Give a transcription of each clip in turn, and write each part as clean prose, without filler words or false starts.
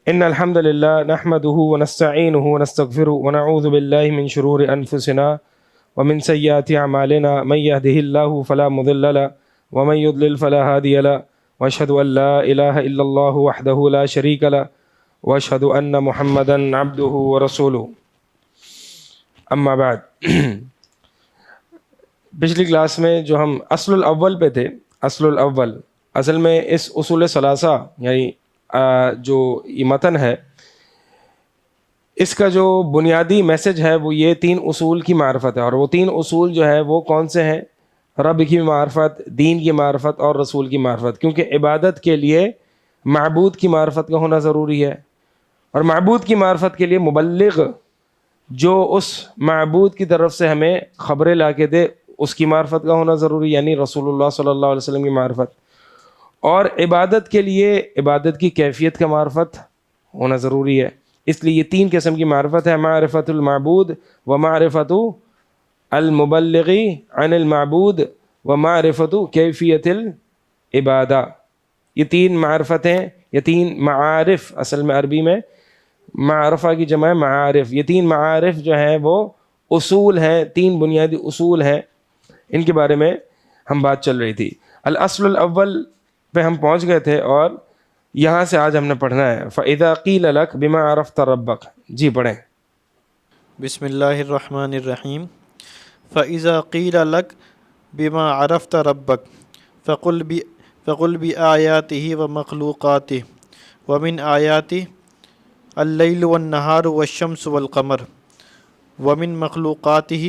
إن الحمد لله نحمده ونستعينه ونستغفره ونعوذ بالله من شرور أنفسنا ومن سيئات أعمالنا من يهده الله فلا مضل له ومن يضلل فلا هادي له وأشهد أن لا إله إلا الله وحده لا شريك له وأشهد أن محمدا عبده ورسوله أما بعد پچھلی کلاس میں جو ہم اصل الاول پہ تھے، اصل الاول اصل میں اس اصول ثلاثہ یعنی جو یہ متن ہے اس کا جو بنیادی میسج ہے وہ یہ 3 اصول کی معرفت ہے، اور وہ 3 اصول جو ہے وہ کون سے ہیں؟ رب کی معرفت، دین کی معرفت اور رسول کی معرفت، کیونکہ عبادت کے لیے معبود کی معرفت کا ہونا ضروری ہے، اور معبود کی معرفت کے لیے مبلغ جو اس معبود کی طرف سے ہمیں خبریں لا کے دے اس کی معرفت کا ہونا ضروری، یعنی رسول اللہ صلی اللہ علیہ وسلم کی معرفت، اور عبادت کے لیے عبادت کی کیفیت کا معرفت ہونا ضروری ہے۔ اس لیے یہ 3 قسم کی معرفت ہے، معرفت المعبود و معرفت المبلغ عن المعبود و معرفت کیفیت العبادہ۔ یہ 3 معرفتیں، یہ 3 معارف، اصل میں عربی میں معرفہ کی جمع ہے معارف، یہ 3 معارف جو ہیں وہ اصول ہیں، 3 بنیادی اصول ہیں، ان کے بارے میں ہم بات چل رہی تھی۔ الاصل الاول پہ ہم پہنچ گئے تھے اور یہاں سے آج ہم نے پڑھنا ہے فَإِذَا قِيلَ لَكَ بِمَا عَرَفْتَ رَبَّكَ۔ جی پڑھیں۔ بسم اللہ الرحمن الرحیم۔ فَإِذَا قِيلَ لَكَ بِمَا عَرَفْتَ رَبَّكَ فَقُلْ بِآيَاتِهِ وَمَخْلُوقَاتِهِ وَمِنْ آيَاتِهِ اللَّيْلُ وَالنَّهَارُ وَالشَّمْسُ وَالْقَمَرُ وَمِنْ مَخْلُوقَاتِهِ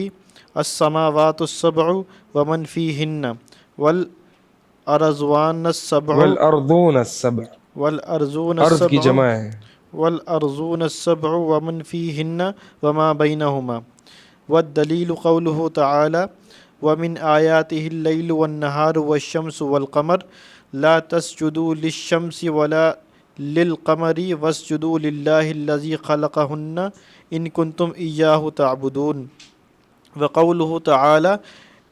السَّمَاوَاتُ السَّبْعُ وَمَنْ فِيهِنَّ والأرضون السبع ارض کی جمع ہے، والأرضون السبع ومن فيهن وما بينهما والدليل قوله تعالى ومن آياته الليل والنهار والشمس والقمر لا تسجدوا للشمس ولا للقمر واسجدوا لله الذي خلقهن إن كنتم إياه تعبدون وقوله تعالى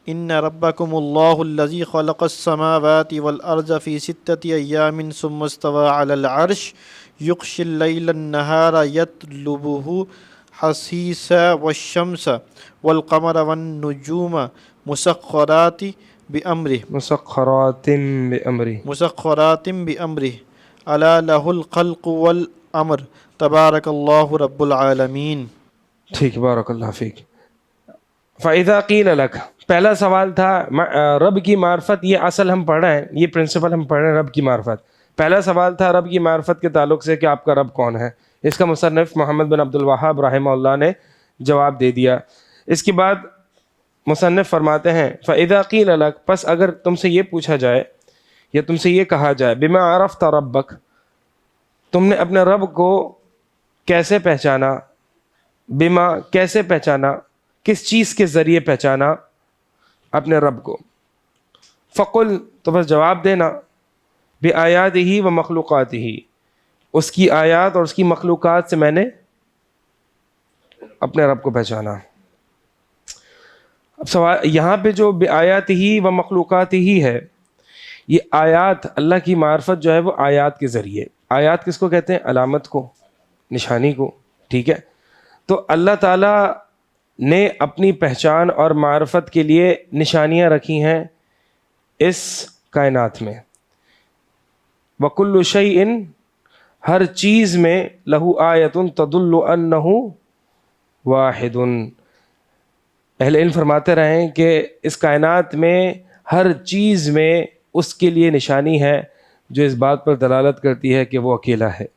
إن ربكم الله الذي خلق السماوات والأرض في 6 أيام ثم استوى على العرش يغشي الليل النهار يطلبه حثيثا والشمس والقمر والنجوم مسخرات بأمره ألا له الخلق والأمر تبارك الله رب العالمين۔ ٹھیک، بارک اللہ فیک۔ فَإِذَا قِيلَ لَكَ، پہلا سوال تھا رب کی معرفت، یہ اصل ہم پڑھ رہے ہیں، یہ پرنسپل ہم پڑھ رہے ہیں رب کی معرفت۔ پہلا سوال تھا رب کی معرفت کے تعلق سے کہ آپ کا رب کون ہے، اس کا مصنف محمد بن عبد الوہاب رحمہ اللہ نے جواب دے دیا۔ اس کے بعد مصنف فرماتے ہیں فَإِذَا قِيلَ لَكَ، پس اگر تم سے یہ پوچھا جائے یا تم سے یہ کہا جائے بِمَا عَرَفْتَ رَبَّكَ، تم نے اپنے رب کو کیسے پہچانا، بِمَا کیسے پہچانا، کس چیز کے ذریعے پہچانا اپنے رب کو، فقل تو بس جواب دینا، بآیاتہ و مخلوقاتہ، اس کی آیات اور اس کی مخلوقات سے میں نے اپنے رب کو پہچانا۔ اب سوال یہاں پہ جو بآیاتہ و مخلوقاتہ ہے، یہ آیات اللہ کی معرفت جو ہے وہ آیات کے ذریعے، آیات کس کو کہتے ہیں؟ علامت کو، نشانی کو، ٹھیک ہے۔ تو اللہ تعالیٰ نے اپنی پہچان اور معرفت کے لیے نشانیاں رکھی ہیں اس کائنات میں۔ وَكُلُّ شَيْءٍ، ہر چیز میں، لَهُ آیَةٌ تَدُلُّ أَنَّهُ وَاحِدٌ، اہل علم فرماتے رہے ہیں کہ اس کائنات میں ہر چیز میں اس کے لیے نشانی ہے جو اس بات پر دلالت کرتی ہے کہ وہ اکیلا ہے۔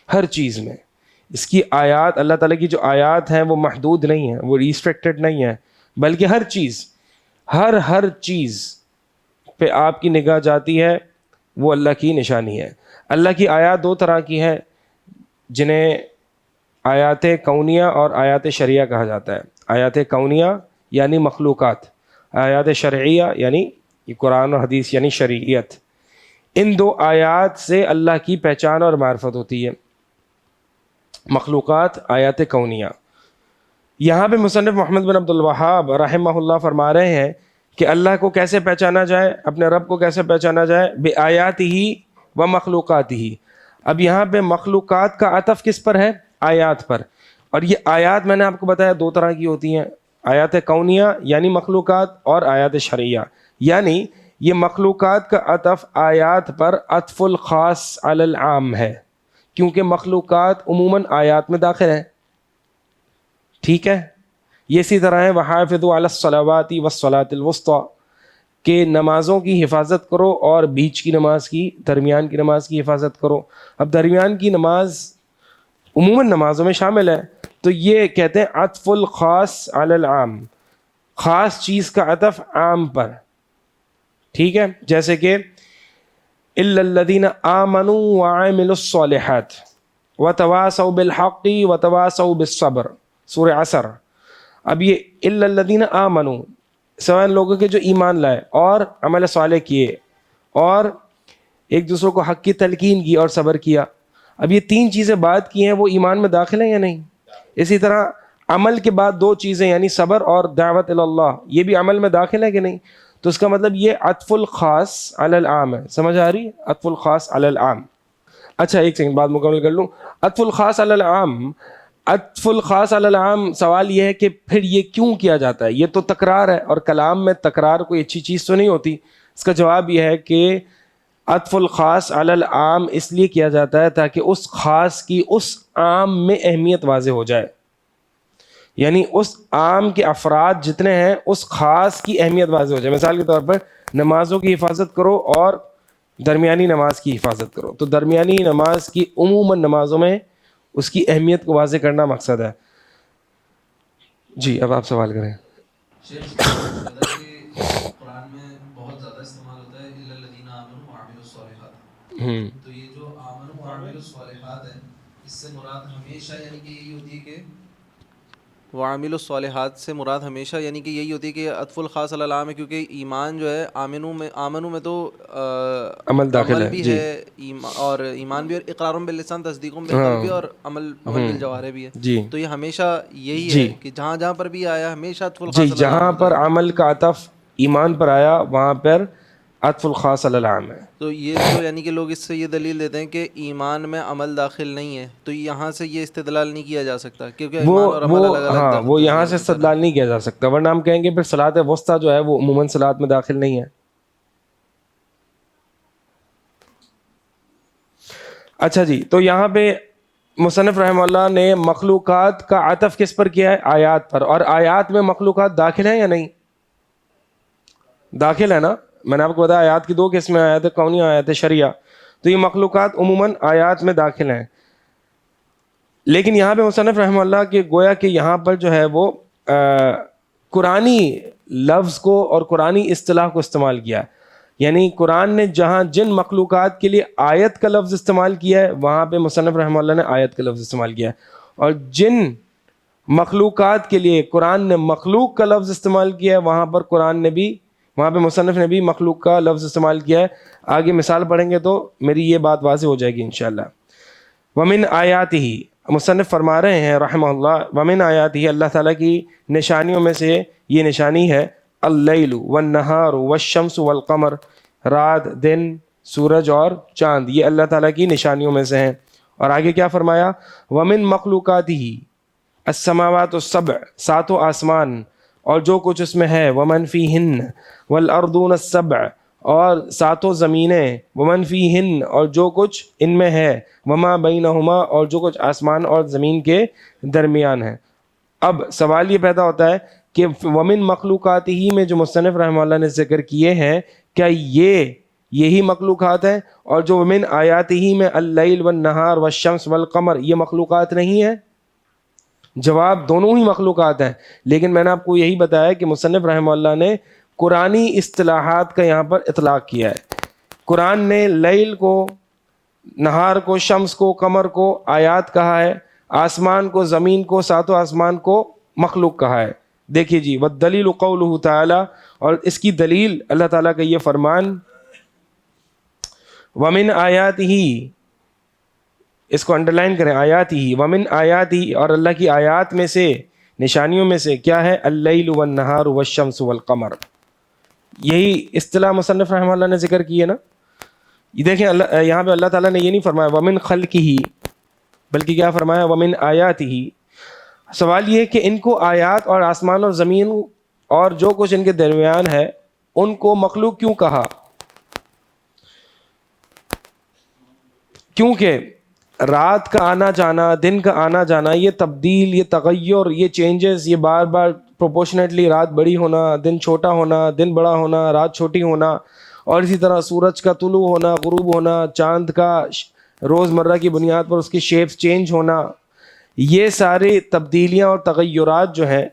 ہر چیز میں اس کی آیات، اللہ تعالیٰ کی جو آیات ہیں وہ محدود نہیں ہیں، وہ ریسٹرکٹڈ نہیں ہیں، بلکہ ہر چیز، ہر چیز پہ آپ کی نگاہ جاتی ہے وہ اللہ کی نشانی ہے۔ اللہ کی آیات 2 طرح کی ہیں جنہیں آیات کونیہ اور آیات شرعیہ کہا جاتا ہے۔ آیات کونیہ یعنی مخلوقات، آیات شرعیہ یعنی یہ قرآن اور حدیث یعنی شریعت۔ ان 2 آیات سے اللہ کی پہچان اور معرفت ہوتی ہے، مخلوقات، آیات کونیہ۔ یہاں پہ مصنف محمد بن عبد الوہاب رحمہ اللہ فرما رہے ہیں کہ اللہ کو کیسے پہچانا جائے، اپنے رب کو کیسے پہچانا جائے، بآیاتہ و مخلوقاتہ، اب یہاں پہ مخلوقات کا عطف کس پر ہے؟ آیات پر. اور یہ آیات میں نے آپ کو بتایا دو طرح کی ہوتی ہیں، آیات کونیہ یعنی مخلوقات، اور آیات شرعیہ. یعنی یہ مخلوقات کا عطف آیات پر عطف الخاص علی العام ہے، کیونکہ مخلوقات عموماً آیات میں داخل ہیں. ٹھیک ہے. یہ اسی طرح ہے وحافظوا علی الصلوات والصلاۃ الوسطی، کہ نمازوں کی حفاظت کرو اور بیچ کی نماز کی، درمیان کی نماز کی حفاظت کرو. اب درمیان کی نماز عموماً نمازوں میں شامل ہے، تو یہ کہتے ہیں عطف الخاص علی العام، خاص چیز کا عطف عام پر. ٹھیک ہے. جیسے کہ الا الذین آمنوا وعملوا الصالحات وتواصوا بالحق وتواصوا بالصبر، سورہ عصر. اب یہ الا الذین آمنوا سوائے لوگوں کے جو ایمان لائے اور عمل صالح کیے اور ایک دوسروں کو حق کی تلقین کی اور صبر کیا. اب یہ تین چیزیں بات کی ہیں، وہ ایمان میں داخل ہیں یا نہیں؟ اسی طرح عمل کے بعد دو چیزیں یعنی صبر اور دعوت اللہ، یہ بھی عمل میں داخل ہے کہ نہیں؟ تو اس کا مطلب یہ عطف الخاص علی العام ہے. سمجھ آ رہی ہے؟ عطف الخاص علی العام. اچھا ایک سیکنڈ بات مکمل کر لوں. عطف الخاص علی العام، عطف الخاص علی العام، سوال یہ ہے کہ پھر یہ کیوں کیا جاتا ہے؟ یہ تو تکرار ہے، اور کلام میں تکرار کوئی اچھی چیز تو نہیں ہوتی. اس کا جواب یہ ہے کہ عطف الخاص علی العام اس لیے کیا جاتا ہے تاکہ اس خاص کی اس عام میں اہمیت واضح ہو جائے. یعنی اس عام کے افراد جتنے ہیں اس خاص کی اہمیت واضح ہو جائے. مثال کے طور پر نمازوں کی حفاظت کرو اور درمیانی نماز کی حفاظت کرو، تو درمیانی نماز کی عموماً نمازوں میں اس کی اہمیت کو واضح کرنا مقصد ہے. جی اب آپ سوال کریں. قرآن میں بہت زیادہ استعمال ہوتا ہے الا الذین آمنوا وعملوا الصالحات، تو یہ جو آمنوا وعملوا الصالحات ہے اس سے مراد ہمیشہ یعنی کہ یہی ہوتی ہے کہ وعملوا الصالحات سے مراد ہمیشہ یعنی کہ یہی ہوتی ہے کہ عطف الخاص علی العام ہے، کیونکہ ایمان جو ہے آمنو میں تو عمل داخل ہے بھی جی. ہے اور ایمان بھی، اور اقرار باللسان تصدیق بالقلب بھی، اور عمل بالجوارح بھی ہے. جی تو یہ ہمیشہ یہی جی ہے کہ جہاں جہاں پر بھی آیا ہمیشہ عطف جی الخاص علی العام جہاں ہوتا پر ہے. عمل کا عطف ایمان پر آیا وہاں پر عطف الخاص علی العام ہے. تو یہ جو یعنی کہ لوگ اس سے یہ دلیل دیتے ہیں کہ ایمان میں عمل داخل نہیں ہے، تو یہاں سے یہ استدلال نہیں کیا جا سکتا کیونکہ ایمان اور عمل الگ الگ ہاں وہ یہاں سے استدلال نہیں کیا جا سکتا، ورنہ ہم کہیں گے پھر صلاۃ وسطیٰ جو ہے وہ عموماً صلاۃ میں داخل نہیں ہے. اچھا جی، تو یہاں پہ مصنف رحمہ اللہ نے مخلوقات کا عطف کس پر کیا ہے؟ آیات پر. اور آیات میں مخلوقات داخل ہیں یا نہیں؟ داخل ہے نا. میں نے آپ کو بتایا آیات کی دو قسمیں، آیات کونی، آیات شرعیہ. تو یہ مخلوقات عموماً آیات میں داخل ہیں. لیکن یہاں پہ مصنف رحمہ اللہ کہ گویا کہ یہاں پر جو ہے وہ قرآنی لفظ کو اور قرآنی اصطلاح کو استعمال کیا. یعنی قرآن نے جہاں جن مخلوقات کے لیے آیت کا لفظ استعمال کیا ہے وہاں پہ مصنف رحمہ اللہ نے آیت کا لفظ استعمال کیا ہے، اور جن مخلوقات کے لیے قرآن نے مخلوق کا لفظ استعمال کیا ہے وہاں پہ مصنف نے بھی مخلوق کا لفظ استعمال کیا ہے. آگے مثال پڑھیں گے تو میری یہ بات واضح ہو جائے گی انشاءاللہ. ومن آیاتہ، مصنف فرما رہے ہیں رحمہ اللہ، ومن آیاتہ اللہ تعالیٰ کی نشانیوں میں سے یہ نشانی ہے اللیل والنہار والشمس والقمر، رات دن سورج اور چاند، یہ اللہ تعالیٰ کی نشانیوں میں سے ہیں. اور آگے کیا فرمایا؟ ومن مخلوقاتہ السماوات السبع، ساتوں آسمان اور جو کچھ اس میں ہے، ومن فیہن والارضون السبع، اور ساتوں زمینیں، ومن فیہن اور جو کچھ ان میں ہے، وما بینہما اور جو کچھ آسمان اور زمین کے درمیان ہے. اب سوال یہ پیدا ہوتا ہے کہ ومن مخلوقات ہی میں جو مصنف رحمہ اللہ نے ذکر کیے ہیں کیا یہی مخلوقات ہیں؟ اور جو ومن آیات ہی میں اللیل والنہار والشمس والقمر، یہ مخلوقات نہیں ہیں؟ جواب دونوں ہی مخلوقات ہیں، لیکن میں نے آپ کو یہی بتایا کہ مصنف رحمہ اللہ نے قرآنی اصطلاحات کا یہاں پر اطلاق کیا ہے. قرآن نے لیل کو، نہار کو، شمس کو، قمر کو آیات کہا ہے، آسمان کو، زمین کو، ساتوں آسمان کو مخلوق کہا ہے. دیکھیے جی، والدلیل قولہ تعالی، اور اس کی دلیل اللہ تعالیٰ کا یہ فرمان ومن آیاتہ، اس کو انڈرلائن کریں، آیات ہی، ومن آیات ہی، اور اللہ کی آیات میں سے، نشانیوں میں سے کیا ہے؟ اللیل والنہار والشمس والقمر. یہی اصطلاح مصنف رحمہ اللہ نے ذکر کی ہے نا. یہ دیکھیں اللہ یہاں پہ اللہ تعالیٰ نے یہ نہیں فرمایا ومن خلقہ، بلکہ کیا فرمایا ومن آیاتہ. سوال یہ ہے کہ ان کو آیات اور آسمان اور زمین اور جو کچھ ان کے درمیان ہے ان کو مخلوق کیوں کہا؟ کیونکہ رات کا آنا جانا، دن کا آنا جانا، یہ تبدیل، یہ تغیر، یہ چینجز، یہ بار بار پروپورشنیٹلی رات بڑی ہونا، دن چھوٹا ہونا، دن بڑا ہونا، رات چھوٹی ہونا، اور اسی طرح سورج کا طلوع ہونا، غروب ہونا، چاند کا روز مرہ کی بنیاد پر اس کی شیپس چینج ہونا، یہ ساری تبدیلیاں اور تغیرات جو ہیں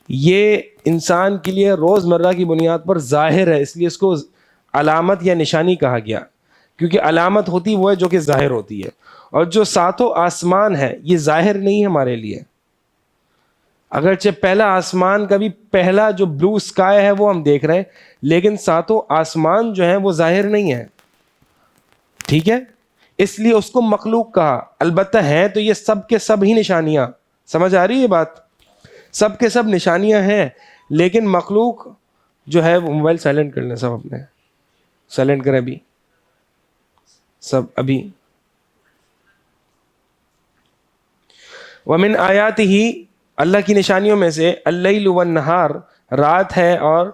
یہ انسان کے لیے روز مرہ کی بنیاد پر ظاہر ہے، اس لیے اس کو علامت یا نشانی کہا گیا، کیونکہ علامت ہوتی وہ ہے جو کہ ظاہر ہوتی ہے. اور جو ساتوں آسمان ہے یہ ظاہر نہیں ہے ہمارے لیے، اگرچہ پہلا آسمان کا بھی پہلا جو بلو اسکائی ہے وہ ہم دیکھ رہے ہیں، لیکن ساتوں آسمان جو ہیں وہ ظاہر نہیں ہے. ٹھیک ہے، اس لیے اس کو مخلوق کہا. البتہ ہیں تو یہ سب کے سب ہی نشانیاں. سمجھ آ رہی ہے بات؟ سب کے سب نشانیاں ہیں، لیکن مخلوق جو ہے وہ موبائل سائلنٹ کر لیں سب، اپنے سائلنٹ کریں ابھی سب ابھی. ومن آیاتہ، اللہ کی نشانیوں میں سے اللیل والنہار، رات ہے اور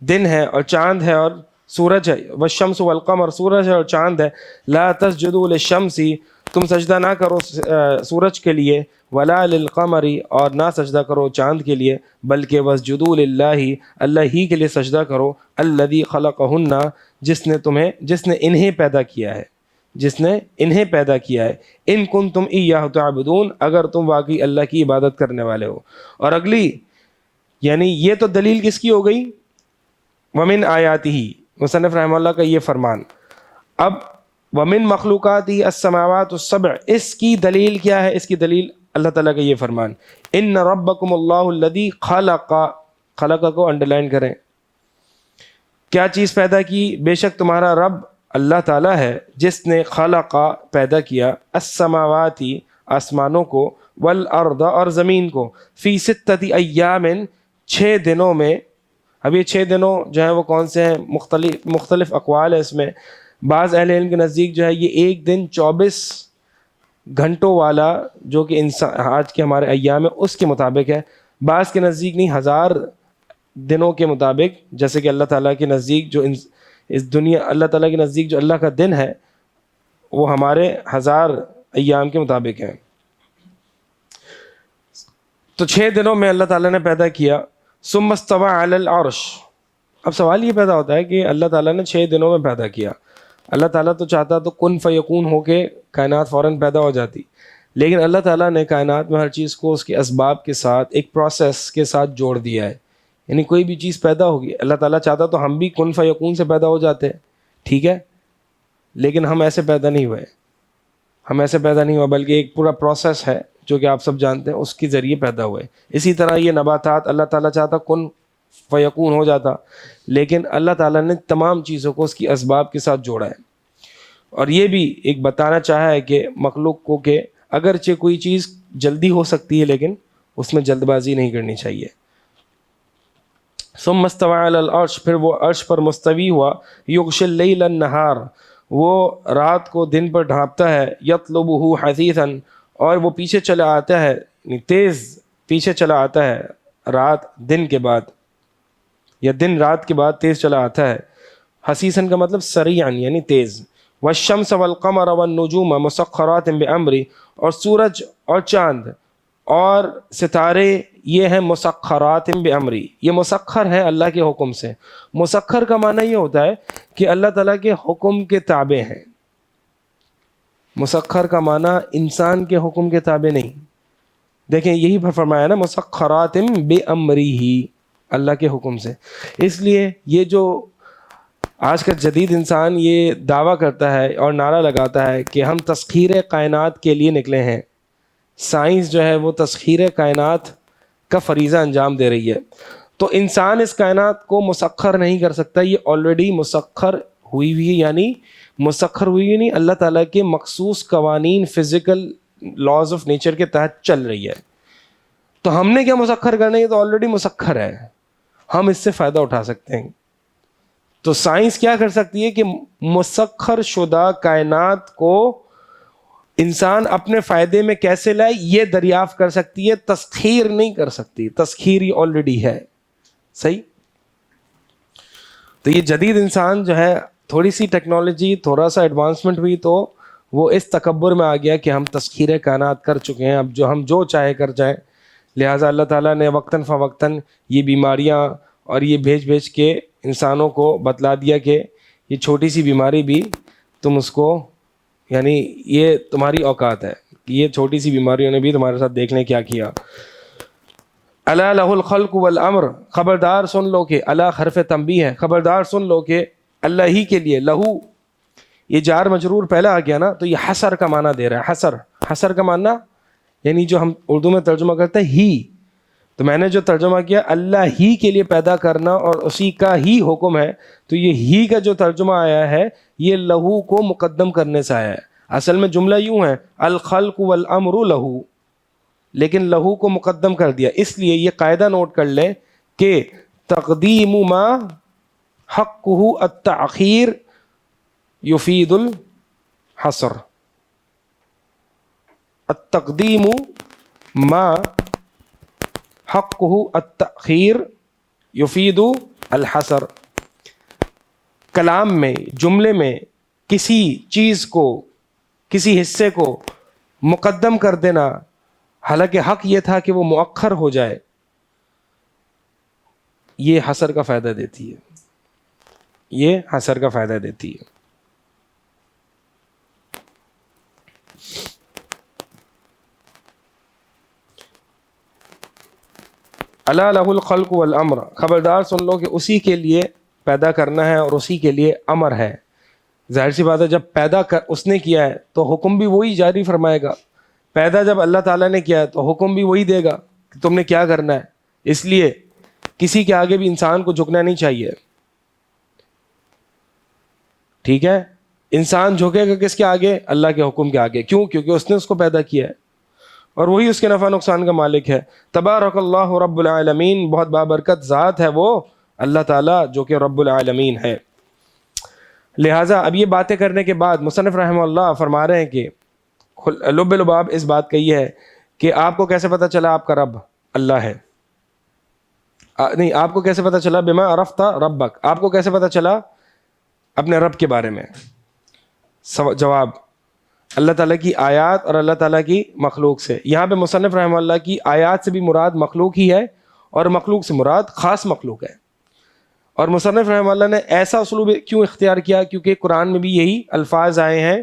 دن ہے، اور چاند ہے اور سورج ہے، والشمس والقمر، سورج ہے اور چاند ہے. لا تسجدوا للشمس، تم سجدہ نہ کرو سورج کے لیے، ولا للقمر، اور نہ سجدہ کرو چاند کے لیے، بلکہ واسجدوا للہ، اللہ ہی کے لیے سجدہ کرو، الذی خلقہن، جس نے انہیں پیدا کیا ہے، جس نے انہیں پیدا کیا ہے، ان کنتم ایاہ تعبدون، اگر تم واقعی اللہ کی عبادت کرنے والے ہو. اور اگلی یعنی یہ تو دلیل کس کی ہو گئی؟ ومن آیاتہ، مصنف رحمہ اللہ کا یہ فرمان. اب ومن مخلوقاتہ السماوات السبع، اس کی دلیل کیا ہے؟ اس کی دلیل اللہ تعالیٰ کا یہ فرمان، ان ربکم اللہ الذی خلق کو انڈرلائن کریں. کیا چیز پیدا کی؟ بے شک تمہارا رب اللہ تعالیٰ ہے جس نے خلق پیدا کیا، السماواتی آسمانوں کو، والارض اور زمین کو، فی ستۃ ایام 6 دنوں میں. اب یہ 6 دنوں جو ہیں وہ کون سے ہیں؟ مختلف اقوال ہے اس میں. بعض اہل علم کے نزدیک جو ہے یہ ایک دن 24 گھنٹوں والا جو کہ انسان آج کے ہمارے ایام ہے اس کے مطابق ہے. بعض کے نزدیک نہیں، 1000 دنوں کے مطابق، جیسے کہ اللہ تعالیٰ کے نزدیک جو اس دنیا، اللہ تعالیٰ کے نزدیک جو اللہ کا دن ہے وہ ہمارے 1000 ایام کے مطابق ہے. تو 6 دنوں میں اللہ تعالیٰ نے پیدا کیا. ثم استوى علی العرش. اب سوال یہ پیدا ہوتا ہے کہ اللہ تعالیٰ نے 6 دنوں میں پیدا کیا. اللہ تعالیٰ تو چاہتا تو کن فیکون ہو کے کائنات فوراً پیدا ہو جاتی، لیکن اللہ تعالیٰ نے کائنات میں ہر چیز کو اس کے اسباب کے ساتھ ایک پروسیس کے ساتھ جوڑ دیا ہے. یعنی کوئی بھی چیز پیدا ہوگی، اللہ تعالیٰ چاہتا تو ہم بھی کن فیکون سے پیدا ہو جاتے، ٹھیک ہے، لیکن ہم ایسے پیدا نہیں ہوئے، بلکہ ایک پورا پروسیس ہے جو کہ آپ سب جانتے ہیں، اس کے ذریعے پیدا ہوئے. اسی طرح یہ نباتات، اللہ تعالیٰ چاہتا کن فیکون ہو جاتا، لیکن اللہ تعالیٰ نے تمام چیزوں کو اس کی اسباب کے ساتھ جوڑا ہے. اور یہ بھی ایک بتانا چاہا ہے کہ مخلوق کو کہ اگرچہ کوئی چیز جلدی ہو سکتی ہے لیکن اس میں جلد بازی نہیں کرنی چاہیے. ثم استوى علی العرش، پھر وہ عرش پر مستوی ہوا. یغشی اللیل النہار، وہ رات کو دن پر ڈھانپتا ہے. یطلبہ حثیثا، اور وہ پیچھے چلا آتا ہے، تیز پیچھے چلا آتا ہے، رات دن کے بعد یا دن رات کے بعد تیز چلا آتا ہے. حثیثاً کا مطلب سریعا یعنی تیز. والشمس والقمر والنجوم مسخرات بامری، اور سورج اور چاند اور ستارے یہ ہیں مسخرات بامری، یہ مسخر ہے اللہ کے حکم سے. مسخر کا معنی یہ ہوتا ہے کہ اللہ تعالیٰ کے حکم کے تابع ہیں. مسخر کا معنی انسان کے حکم کے تابع نہیں. دیکھیں یہی فرمایا نا، مسخرات بامرہ، اللہ کے حکم سے. اس لیے یہ جو آج کا جدید انسان یہ دعویٰ کرتا ہے اور نعرہ لگاتا ہے کہ ہم تسخیر کائنات کے لیے نکلے ہیں، سائنس جو ہے وہ تسخیر کائنات کا فریضہ انجام دے رہی ہے، تو انسان اس کائنات کو مسخر نہیں کر سکتا. یہ آلریڈی مسخر ہوئی ہوئی ہے، یعنی مسخر ہوئی نہیں، اللہ تعالیٰ کے مخصوص قوانین فزیکل لاز آف نیچر کے تحت چل رہی ہے. تو ہم نے کیا مسخر کرنا ہے؟ یہ تو آلریڈی مسخر ہے، ہم اس سے فائدہ اٹھا سکتے ہیں. تو سائنس کیا کر سکتی ہے کہ مسخر شدہ کائنات کو انسان اپنے فائدے میں کیسے لائے یہ دریافت کر سکتی ہے، تسخیر نہیں کر سکتی، تسخیر ہی آلریڈی ہے. صحیح. تو یہ جدید انسان جو ہے تھوڑی سی ٹیکنالوجی تھوڑا سا ایڈوانسمنٹ ہوئی تو وہ اس تکبر میں آ گیا کہ ہم تسخیر کائنات کر چکے ہیں، اب جو ہم جو چاہے کر جائیں. لہٰذا اللہ تعالیٰ نے وقتاً فوقتاً یہ بیماریاں اور یہ بھیج کے انسانوں کو بتلا دیا کہ یہ چھوٹی سی بیماری بھی تم اس کو، یعنی یہ تمہاری اوقات ہے، یہ چھوٹی سی بیماریوں نے بھی تمہارے ساتھ دیکھ لیں کیا کیا. الا لہ الخلق والامر، خبردار سن لو کہ، اللہ حرف تنبیہ ہے، خبردار سن لو کہ اللہ ہی کے لیے. لہو یہ جار مجرور پہلا آ گیا نا تو یہ حصر کا معنی دے رہا ہے. حصر کا معنی یعنی جو ہم اردو میں ترجمہ کرتے ہیں ہی، تو میں نے جو ترجمہ کیا اللہ ہی کے لیے پیدا کرنا اور اسی کا ہی حکم ہے، تو یہ ہی کا جو ترجمہ آیا ہے یہ لہو کو مقدم کرنے سے آیا ہے. اصل میں جملہ یوں ہے الخلق والامر لہو، لیکن لہو کو مقدم کر دیا. اس لیے یہ قاعدہ نوٹ کر لیں کہ تقدیم ما حقہ التأخیر یفید الحصر. التقدیم ما حقہ التأخیر یفید الحصر. کلام میں، جملے میں کسی چیز کو، کسی حصے کو مقدم کر دینا حالانکہ حق یہ تھا کہ وہ مؤخر ہو جائے، یہ حصر کا فائدہ دیتی ہے، یہ حصر کا فائدہ دیتی ہے. الا لہ الخلق والامر، خبردار سن لو کہ اسی کے لیے پیدا کرنا ہے اور اسی کے لیے امر ہے. ظاہر سی بات ہے جب پیدا اس نے کیا ہے تو حکم بھی وہی جاری فرمائے گا. پیدا جب اللہ تعالیٰ نے کیا ہے تو حکم بھی وہی دے گا کہ تم نے کیا کرنا ہے. اس لیے کسی کے آگے بھی انسان کو جھکنا نہیں چاہیے. ٹھیک ہے، انسان جھکے گا کس کے آگے؟ اللہ کے حکم کے آگے. کیوں؟ کیونکہ اس نے اس کو پیدا کیا ہے اور وہی اس کے نفع نقصان کا مالک ہے. تبارک اللہ رب العالمین، بہت بابرکت ذات ہے وہ اللہ تعالیٰ جو کہ رب العالمین ہے. لہٰذا اب یہ باتیں کرنے کے بعد مصنف رحمہ اللہ فرما رہے ہیں کہ لب لباب اس بات کا یہ ہے کہ آپ کو کیسے پتہ چلا آپ کا رب اللہ ہے؟ نہیں، آپ کو کیسے پتہ چلا؟ بما عرفت ربک، آپ کو کیسے پتہ چلا اپنے رب کے بارے میں؟ جواب، اللہ تعالیٰ کی آیات اور اللہ تعالیٰ کی مخلوق سے. یہاں پہ مصنف رحمہ اللہ کی آیات سے بھی مراد مخلوق ہی ہے اور مخلوق سے مراد خاص مخلوق ہے. اور مصنف رحمہ اللہ نے ایسا اسلوب کیوں اختیار کیا؟ کیونکہ قرآن میں بھی یہی الفاظ آئے ہیں،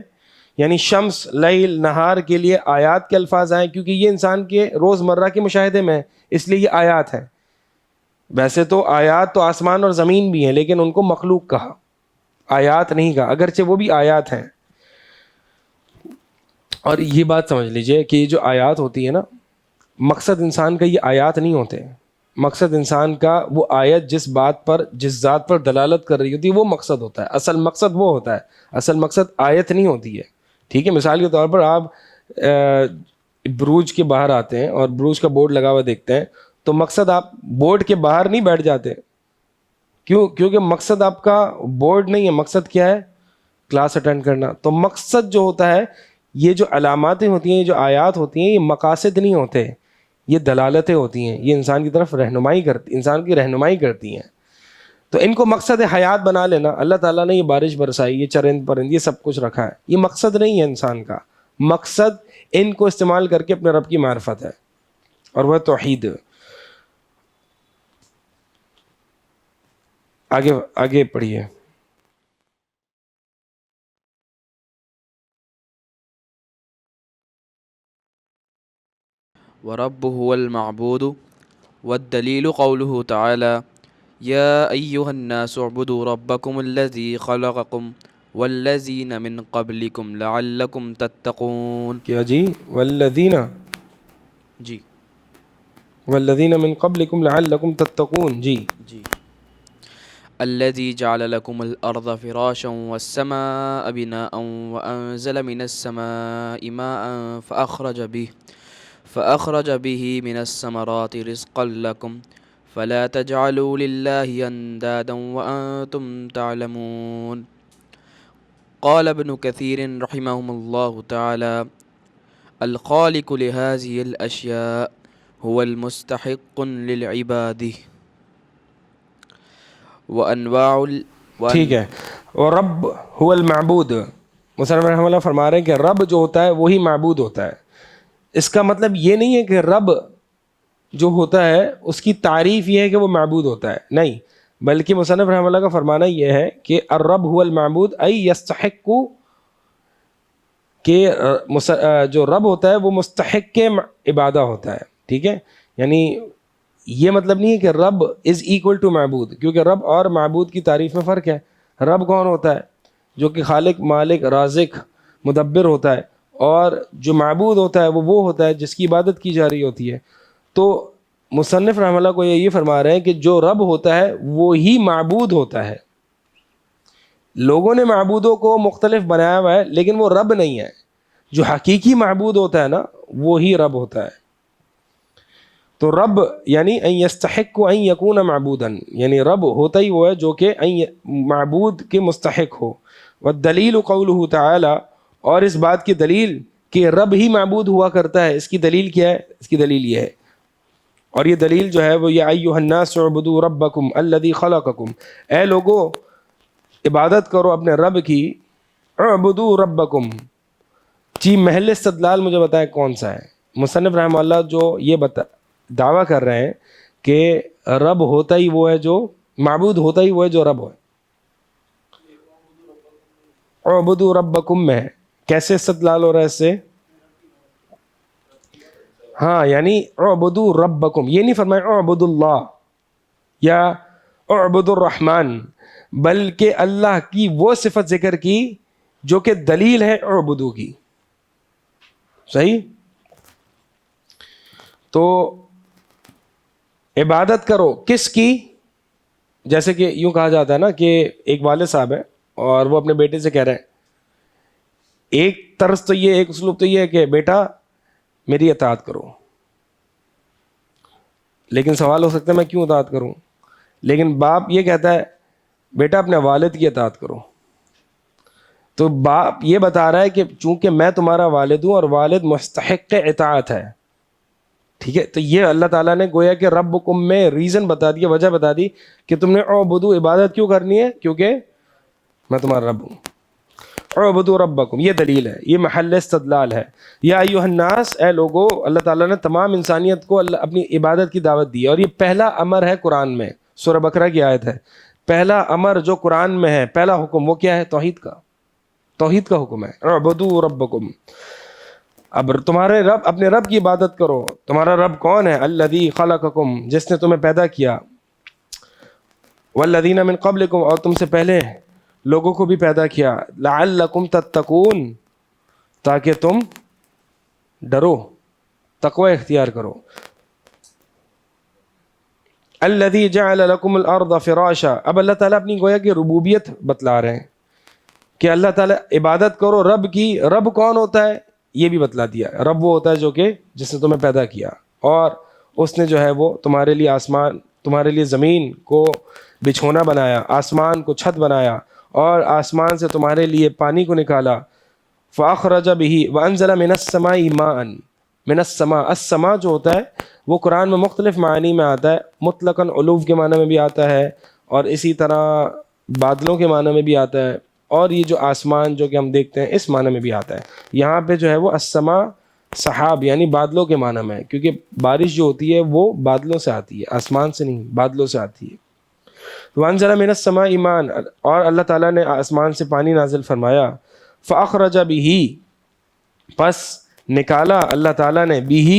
یعنی شمس، لیل، نہار کے لیے آیات کے الفاظ آئے ہیں کیونکہ یہ انسان کے روزمرہ کے مشاہدے میں ہے، اس لیے یہ آیات ہیں. ویسے تو آیات تو آسمان اور زمین بھی ہیں لیکن ان کو مخلوق کہا، آیات نہیں کہا، اگرچہ وہ بھی آیات ہیں. اور یہ بات سمجھ لیجئے کہ یہ جو آیات ہوتی ہے نا، مقصد انسان کا یہ آیات نہیں ہوتے. مقصد انسان کا وہ آیت جس بات پر، جس ذات پر دلالت کر رہی ہوتی ہے وہ مقصد ہوتا ہے. اصل مقصد وہ ہوتا ہے، اصل مقصد آیت نہیں ہوتی ہے. ٹھیک ہے، مثال کے طور پر آپ بروج کے باہر آتے ہیں اور بروج کا بورڈ لگا ہوا دیکھتے ہیں تو مقصد آپ بورڈ کے باہر نہیں بیٹھ جاتے. کیوں؟ کیونکہ مقصد آپ کا بورڈ نہیں ہے، مقصد کیا ہے؟ کلاس اٹینڈ کرنا. تو مقصد جو ہوتا ہے، یہ جو علاماتیں ہوتی ہیں، یہ جو آیات ہوتی ہیں، یہ مقاصد نہیں ہوتے، یہ دلالتیں ہوتی ہیں، یہ انسان کی طرف رہنمائی کرتی، انسان کی رہنمائی کرتی ہیں. تو ان کو مقصد حیات بنا لینا. اللہ تعالیٰ نے یہ بارش برسائی، یہ چرند پرند، یہ سب کچھ رکھا ہے، یہ مقصد نہیں ہے انسان کا. مقصد ان کو استعمال کر کے اپنے رب کی معرفت ہے اور وہ توحید. آگے پڑھیے. ورب هو المعبود والدليل قوله تعالى يا أيها الناس اعبدوا ربكم الذي خلقكم والذين من قبلكم لعلكم تتقون. کیا جی؟ والذین من قبلكم لعلكم تتقون. جی الذي جعل لكم الأرض فراشا والسماء بناء وأنزل من السماء ماء فأخرج به من الثمرات رزقا لكم فلا تجعلوا لله أندادا وأنتم تعلمون. قال ابن كثير رحمه الله تعالى: الخالق لهذه الأشياء هو المستحق للعبادة ٹھیک ہے. اور رب هو المعبود، مصنف رحمہ اللہ فرما رہے ہیں کہ رب جو ہوتا ہے وہی معبود ہوتا ہے. اس کا مطلب یہ نہیں ہے کہ رب جو ہوتا ہے اس کی تعریف یہ ہے کہ وہ معبود ہوتا ہے، نہیں، بلکہ مصنف رحمہ اللہ کا فرمانا یہ ہے کہ الرب هو المعبود ای یستحق، کہ جو رب ہوتا ہے وہ مستحق کے عبادہ ہوتا ہے. ٹھیک ہے، یعنی یہ مطلب نہیں ہے کہ رب از ایکول ٹو معبود، کیونکہ رب اور معبود کی تعریف میں فرق ہے. رب کون ہوتا ہے؟ جو کہ خالق، مالک، رازق، مدبر ہوتا ہے، اور جو معبود ہوتا ہے وہ ہوتا ہے جس کی عبادت کی جا رہی ہوتی ہے. تو مصنف رحمہ اللہ کو یہ فرما رہے ہیں کہ جو رب ہوتا ہے وہی معبود ہوتا ہے. لوگوں نے معبودوں کو مختلف بنایا ہوا ہے لیکن وہ رب نہیں ہے. جو حقیقی معبود ہوتا ہے نا وہی رب ہوتا ہے. تو رب یعنی ان یستحق ان یکون معبودا، یعنی رب ہوتا ہی وہ ہے جو کہ معبود کے مستحق ہو. والدلیل قولہ تعالی، اور اس بات کی دلیل کہ رب ہی معبود ہوا کرتا ہے، اس کی دلیل کیا ہے؟ اس کی دلیل یہ ہے، اور یہ دلیل جو ہے وہ یا ایھا الناس اعبدوا ربکم الذی خلقکم، اے لوگو عبادت کرو اپنے رب کی. اعبدوا ربکم، جی محل استدلال مجھے بتائیں کون سا ہے؟ مصنف رحمہ اللہ جو یہ دعویٰ کر رہے ہیں کہ رب ہوتا ہی وہ ہے جو معبود ہوتا ہی وہ ہے جو رب ہے. اعبدوا ربکم میں کیسے استدلال ہو رہا ہے اس سے؟ ہاں، یعنی اعبدوا ربکم، یہ نہیں فرمایا اعبدوا اللہ یا اعبدوا الرحمن، بلکہ اللہ کی وہ صفت ذکر کی جو کہ دلیل ہے اعبدوا کی. صحیح؟ تو عبادت کرو کس کی؟ جیسے کہ یوں کہا جاتا ہے نا کہ ایک والد صاحب ہے اور وہ اپنے بیٹے سے کہہ رہے ہیں، ایک طرز تو یہ، ایک اسلوب تو یہ ہے کہ بیٹا میری اطاعت کرو، لیکن سوال ہو سکتا ہے میں کیوں اطاعت کروں؟ لیکن باپ یہ کہتا ہے بیٹا اپنے والد کی اطاعت کرو. تو باپ یہ بتا رہا ہے کہ چونکہ میں تمہارا والد ہوں اور والد مستحق اطاعت ہے. ٹھیک ہے، تو یہ اللہ تعالیٰ نے گویا کہ ربکم میں ریزن بتا دیا، وجہ بتا دی کہ تم نے اعبدو عبادت کیوں کرنی ہے، کیونکہ میں تمہارا رب ہوں. اعبدوا ربکم، یہ دلیل ہے، یہ محل استدلال ہے. یا ایھا الناس، اے لوگو، اللہ تعالیٰ نے تمام انسانیت کو اپنی عبادت کی دعوت دی ہے، اور یہ پہلا امر ہے قرآن میں. سورہ بقرہ کی آیت ہے. پہلا امر جو قرآن میں ہے، پہلا حکم وہ کیا ہے؟ توحید کا. توحید کا حکم ہے، اعبدوا ربکم. اب تمہارے رب، اپنے رب کی عبادت کرو. تمہارا رب کون ہے؟ الذی خلقکم، جس نے تمہیں پیدا کیا. والذین من قبلکم، اور تم سے پہلے لوگوں کو بھی پیدا کیا. لعلکم تتقون، تاکہ تم ڈرو، تقوی اختیار کرو. الذی جعل لکم الارض فراشا، اب اللہ تعالیٰ اپنی گویا کہ ربوبیت بتلا رہے ہیں کہ اللہ تعالیٰ عبادت کرو رب کی. رب کون ہوتا ہے یہ بھی بتلا دیا. رب وہ ہوتا ہے جو کہ جس نے تمہیں پیدا کیا، اور اس نے جو ہے وہ تمہارے لیے آسمان، تمہارے لیے زمین کو بچھونا بنایا، آسمان کو چھت بنایا، اور آسمان سے تمہارے لیے پانی کو نکالا. فاخرج به وانزل من السماء ماء. من السماء، السماء جو ہوتا ہے وہ قرآن میں مختلف معنی میں آتا ہے. مطلقاً علو کے معنی میں بھی آتا ہے، اور اسی طرح بادلوں کے معنی میں بھی آتا ہے، اور یہ جو آسمان جو کہ ہم دیکھتے ہیں اس معنی میں بھی آتا ہے. یہاں پہ جو ہے وہ السماء سحاب یعنی بادلوں کے معنی میں ہے، کیونکہ بارش جو ہوتی ہے وہ بادلوں سے آتی ہے، آسمان سے نہیں، بادلوں سے آتی ہے. وانزل من السماء ماء، اور اللہ تعالیٰ نے آسمان سے پانی نازل فرمایا. فاخرج به، پس نکالا اللہ تعالیٰ نے، به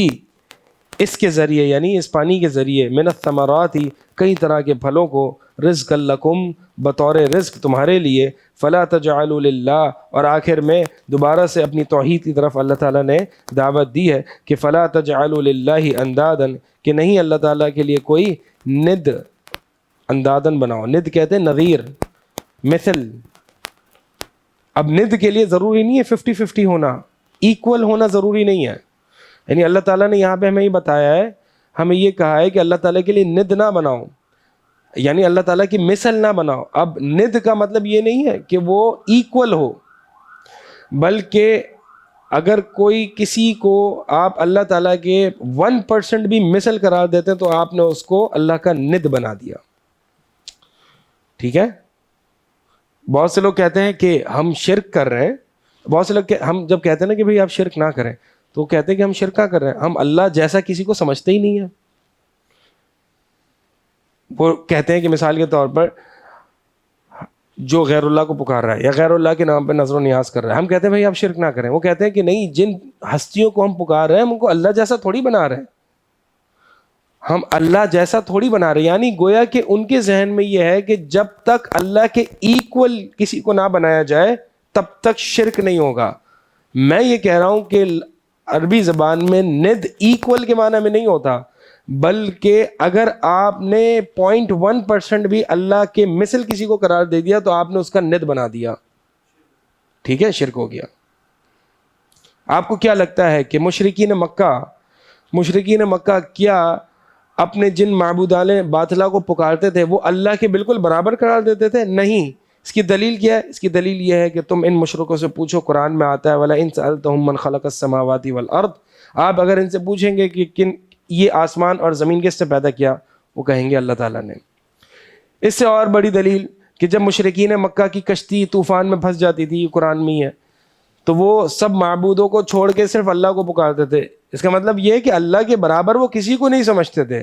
اس کے ذریعے یعنی اس پانی کے ذریعے، من الثمرات کئی طرح کے پھلوں کو، رزقا لکم بطور رزق تمہارے لیے. فلا تجعلوا للہ، اور آخر میں دوبارہ سے اپنی توحید کی طرف اللہ تعالیٰ نے دعوت دی ہے کہ فلا تجعلوا للہ اندادا، کہ نہیں اللہ تعالیٰ کے لیے کوئی ند، اندادن بناؤ. ند کہتے ہیں نظیر، مثل. اب ند کے لیے ضروری نہیں ہے 50-50 ہونا، ایکول ہونا ضروری نہیں ہے. یعنی اللہ تعالیٰ نے یہاں پہ ہمیں یہ بتایا ہے ہمیں یہ کہا ہے کہ اللہ تعالیٰ کے لیے ند نہ بناؤ، یعنی اللہ تعالیٰ کی مثل نہ بناؤ. اب ند کا مطلب یہ نہیں ہے کہ وہ ایکول ہو، بلکہ اگر کوئی کسی کو آپ اللہ تعالیٰ کے 1% بھی مثل قرار دیتے ہیں تو آپ نے اس کو اللہ کا ند بنا دیا. ٹھیک ہے. بہت سے لوگ کہتے ہیں کہ ہم شرک کر رہے ہیں، بہت سے لوگ ہم جب کہتے ہیں نا کہ بھئی آپ شرک نہ کریں، تو وہ کہتے ہیں کہ ہم شرک نہ کر رہے ہیں، ہم اللہ جیسا کسی کو سمجھتے ہی نہیں ہیں. وہ کہتے ہیں کہ مثال کے طور پر جو غیر اللہ کو پکار رہا ہے یا غیر اللہ کے نام پہ نظر و نیاز کر رہا ہے، ہم کہتے ہیں بھائی آپ شرک نہ کریں. وہ کہتے ہیں کہ نہیں، جن ہستیوں کو ہم پکار رہے ہیں ہم ان کو اللہ جیسا تھوڑی بنا رہے ہیں، ہم اللہ جیسا تھوڑی بنا رہے ہیں. یعنی گویا کہ ان کے ذہن میں یہ ہے کہ جب تک اللہ کے ایکول کسی کو نہ بنایا جائے تب تک شرک نہیں ہوگا. میں یہ کہہ رہا ہوں کہ عربی زبان میں ند ایکول کے معنی میں نہیں ہوتا، بلکہ اگر آپ نے 0.1% بھی اللہ کے مثل کسی کو قرار دے دیا تو آپ نے اس کا ند بنا دیا. ٹھیک ہے، شرک ہو گیا. آپ کو کیا لگتا ہے کہ مشرکین مکہ کیا اپنے جن معبودان باطلہ کو پکارتے تھے وہ اللہ کے بالکل برابر قرار دیتے تھے؟ نہیں. اس کی دلیل کیا ہے؟ اس کی دلیل یہ ہے کہ تم ان مشرکوں سے پوچھو، قرآن میں آتا ہے وَلَئِن سَأَلْتَهُم مَّن خَلَقَ السَّمَاوَاتِ وَالْأَرْضِ، آپ اگر ان سے پوچھیں گے کہ یہ آسمان اور زمین کس سے پیدا کیا، وہ کہیں گے اللہ تعالیٰ نے. اس سے اور بڑی دلیل کہ جب مشرکین مکہ کی کشتی طوفان میں پھنس جاتی تھی، قرآن میں ہی ہے، تو وہ سب معبودوں کو چھوڑ کے صرف اللہ کو پکارتے تھے. اس کا مطلب یہ ہے کہ اللہ کے برابر وہ کسی کو نہیں سمجھتے تھے.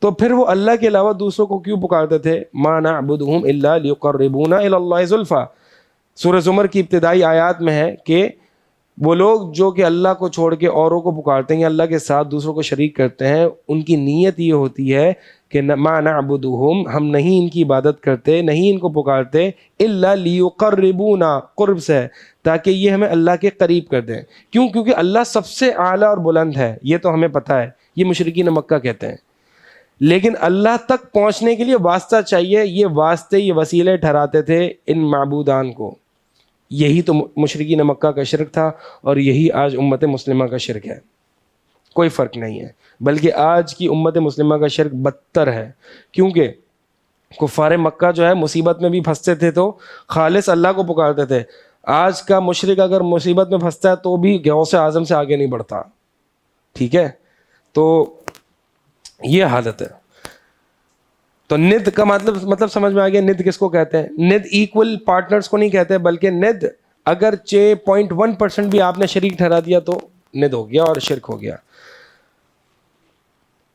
تو پھر وہ اللہ کے علاوہ دوسروں کو کیوں پکارتے تھے؟ مَا نَعْبُدُهُمْ إِلَّا لِيُقَرِّبُونَا إِلَى اللَّهِ زُلْفَىٰ. سورہ زمر کی ابتدائی آیات میں ہے کہ وہ لوگ جو کہ اللہ کو چھوڑ کے اوروں کو پکارتے ہیں یا اللہ کے ساتھ دوسروں کو شریک کرتے ہیں، ان کی نیت یہ ہوتی ہے کہ مَا نَعْبُدُهُمْ، ہم نہیں ان کی عبادت کرتے، نہیں ان کو پکارتے، إِلَّا لِيُقَرِّبُونَا، قرب سے، تاکہ یہ ہمیں اللہ کے قریب کر دیں. کیوں؟ کیونکہ اللہ سب سے اعلیٰ اور بلند ہے، یہ تو ہمیں پتہ ہے، یہ مشرکین مکہ کہتے ہیں. لیکن اللہ تک پہنچنے کے لیے واسطہ چاہیے، یہ واسطے، یہ وسیلے ٹھہراتے تھے ان معبودان کو. یہی تو مشرکین مکہ کا شرک تھا اور یہی آج امت مسلمہ کا شرک ہے. کوئی فرق نہیں ہے، بلکہ آج کی امت مسلمہ کا شرک بدتر ہے. کیونکہ کفار مکہ جو ہے مصیبت میں بھی پھنستے تھے تو خالص اللہ کو پکارتے تھے. آج کا مشرک اگر مصیبت میں پھنستا ہے تو بھی غوث اعظم سے آگے نہیں بڑھتا. ٹھیک ہے، تو یہ حالت ہے. تو ند کا مطلب سمجھ میں آ گیا. ند کس کو کہتے ہیں؟ ند ایکول پارٹنرز کو نہیں کہتے، بلکہ ند اگر 0.1% بھی آپ نے شریک ٹھہرا دیا تو ند ہو گیا اور شرک ہو گیا.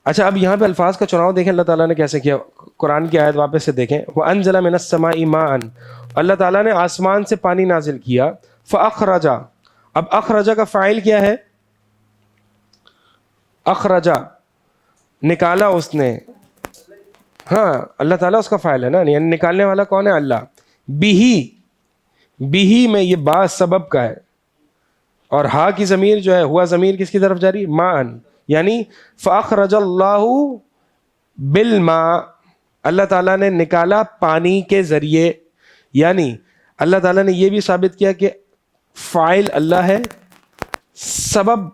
اچھا، اب یہاں پہ الفاظ کا چناؤ دیکھیں اللہ تعالیٰ نے کیسے کیا. قرآن کی آیت واپس سے دیکھیں. وَأَنزَلَ مِنَ السَّمَاءِ مَاءً، اللہ تعالیٰ نے آسمان سے پانی نازل کیا. فَأَخْرَجَ، اب اخرجہ کا فاعل کیا ہے؟ اخرجہ، نکالا اس نے. ہاں، اللہ تعالیٰ اس کا فاعل ہے نا، یعنی نکالنے والا کون ہے؟ اللہ. بھی میں یہ با سبب کا ہے، اور ہا کی ضمیر جو ہے، ہوا ضمیر کس کی طرف جاری؟ ماءً، یعنی فاخرج اللہ بالماء، اللہ تعالیٰ نے نکالا پانی کے ذریعے. یعنی اللہ تعالیٰ نے یہ بھی ثابت کیا کہ فاعل اللہ ہے، سبب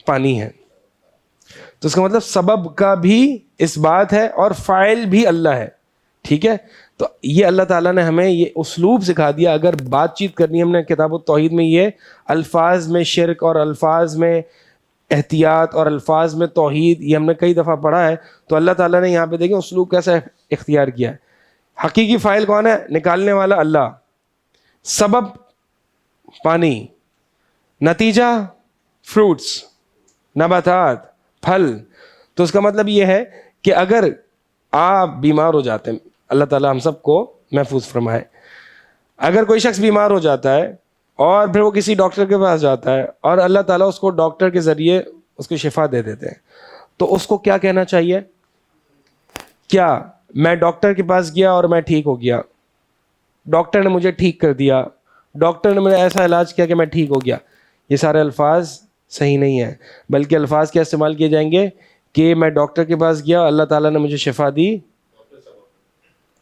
پانی ہے. تو اس کا مطلب سبب کا بھی اس بات ہے اور فاعل بھی اللہ ہے. ٹھیک ہے، تو یہ اللہ تعالیٰ نے ہمیں یہ اسلوب سکھا دیا. اگر بات چیت کرنی ہم نے کتاب التوحید میں، یہ الفاظ میں شرک اور الفاظ میں احتیاط اور الفاظ میں توحید، یہ ہم نے کئی دفعہ پڑھا ہے. تو اللہ تعالیٰ نے یہاں پہ دیکھیں اسلوب کیسا اختیار کیا ہے. حقیقی فاعل کون ہے؟ نکالنے والا اللہ، سبب پانی، نتیجہ فروٹس، نباتات، پھل. تو اس کا مطلب یہ ہے کہ اگر آپ بیمار ہو جاتے ہیں، اللہ تعالیٰ ہم سب کو محفوظ فرمائے، اگر کوئی شخص بیمار ہو جاتا ہے اور پھر وہ کسی ڈاکٹر کے پاس جاتا ہے اور اللہ تعالیٰ اس کو ڈاکٹر کے ذریعے اس کو شفا دے دیتے ہیں، تو اس کو کیا کہنا چاہیے؟ کیا میں ڈاکٹر کے پاس گیا اور میں ٹھیک ہو گیا، ڈاکٹر نے مجھے ٹھیک کر دیا، ڈاکٹر نے مجھے ایسا علاج کیا کہ میں ٹھیک ہو گیا؟ یہ سارے الفاظ صحیح نہیں ہیں، بلکہ الفاظ کیا استعمال کیے جائیں گے کہ میں ڈاکٹر کے پاس گیا، اللہ تعالیٰ نے مجھے شفا دی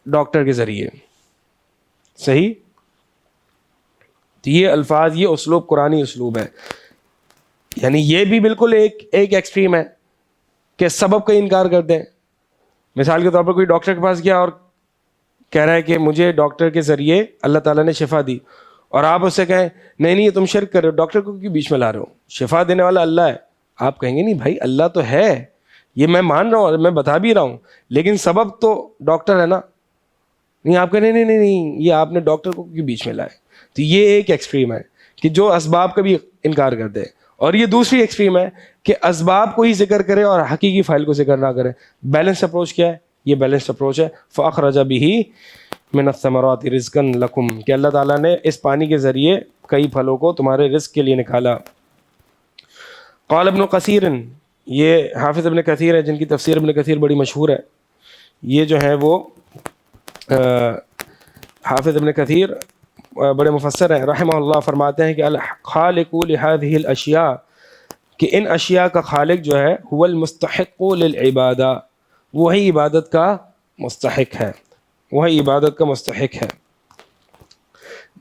ڈاکٹر کے ذریعے. صحیح؟ تو یہ الفاظ، یہ اسلوب قرآنی اسلوب ہے. یعنی یہ بھی بالکل ایک ایکسٹریم ہے. کہ سبب کا انکار کرتے ہیں. مثال کے طور پر کوئی ڈاکٹر کے پاس گیا اور کہہ رہا ہے کہ مجھے ڈاکٹر کے ذریعے اللہ تعالیٰ نے شفا دی, اور آپ اس سے کہیں نہیں یہ تم شرک کر رہے ہو, ڈاکٹر کو کیوں بیچ میں لا رہے ہو, شفا دینے والا اللہ ہے. آپ کہیں گے نہیں بھائی اللہ تو ہے, یہ میں مان رہا ہوں اور میں بتا بھی رہا ہوں, لیکن سبب تو ڈاکٹر ہے نا. نہیں, آپ کہیں نہیں یہ آپ نے ڈاکٹر کو کیوں بیچ میں لائے. تو یہ ایک ایکسٹریم ہے کہ جو اسباب کا بھی انکار کرتے ہیں, اور یہ دوسری ایکسٹریم ہے کہ اسباب کو ہی ذکر کرے اور حقیقی فائل کو ذکر نہ کرے. بیلنس اپروچ کیا ہے؟ یہ بیلنس اپروچ ہے. فَأَخْرَجَ بِهِ مِنَ الثَّمَرَاتِ رِزْقًا لَكُمْ, کہ اللہ تعالیٰ نے اس پانی کے ذریعے کئی پھلوں کو تمہارے رزق کے لیے نکالا. قال ابن کثیر, یہ حافظ ابن کثیر ہے جن کی تفسیر ابن کثیر بڑی مشہور ہے. یہ جو ہے وہ حافظ ابن کثیر بڑے مفسر ہیں رحمہ اللہ, فرماتے ہیں کہ الخالق لهذه الاشیاء, کہ ان اشیاء کا خالق جو ہے هو المستحق للعبادہ, وہی عبادت کا مستحق ہے, وہی عبادت کا مستحق ہے.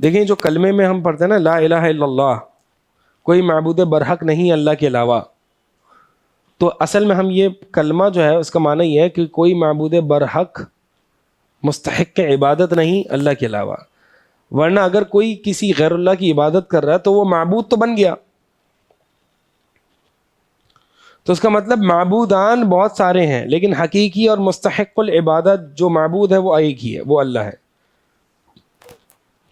دیکھیں جو کلمے میں ہم پڑھتے ہیں نا لا الہ الا اللہ, کوئی معبود برحق نہیں اللہ کے علاوہ, تو اصل میں ہم یہ کلمہ جو ہے اس کا معنی یہ ہے کہ کوئی معبود برحق مستحق عبادت نہیں اللہ کے علاوہ. ورنہ اگر کوئی کسی غیر اللہ کی عبادت کر رہا ہے تو وہ معبود تو بن گیا. تو اس کا مطلب معبودان بہت سارے ہیں, لیکن حقیقی اور مستحق العبادت جو معبود ہے وہ ایک ہی ہے, وہ اللہ ہے.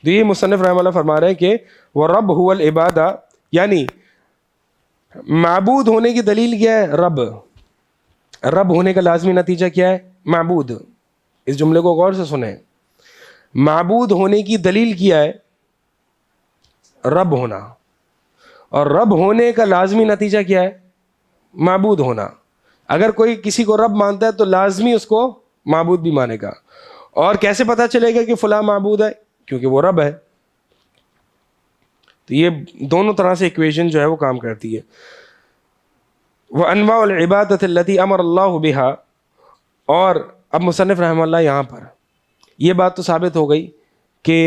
تو یہ مصنف رحمہ اللہ فرما رہے ہیں کہ وہ رب هو العبادہ, یعنی معبود ہونے کی دلیل کیا ہے؟ رب. رب ہونے کا لازمی نتیجہ کیا ہے؟ معبود. اس جملے کو غور سے سنیں, معبود ہونے کی دلیل کیا ہے؟ رب ہونا. اور رب ہونے کا لازمی نتیجہ کیا ہے؟ معبود ہونا. اگر کوئی کسی کو رب مانتا ہے تو لازمی اس کو معبود بھی مانے گا. اور کیسے پتہ چلے گا کہ فلاں معبود ہے؟ کیونکہ وہ رب ہے. تو یہ دونوں طرح سے ایکویشن جو ہے وہ کام کرتی ہے. وَأَنْوَاءُ الْعِبَادَةِ الَّتِي أَمَرَ اللَّهُ بِهَا, اور اب مصنف رحمہ اللہ یہاں پر یہ بات تو ثابت ہو گئی کہ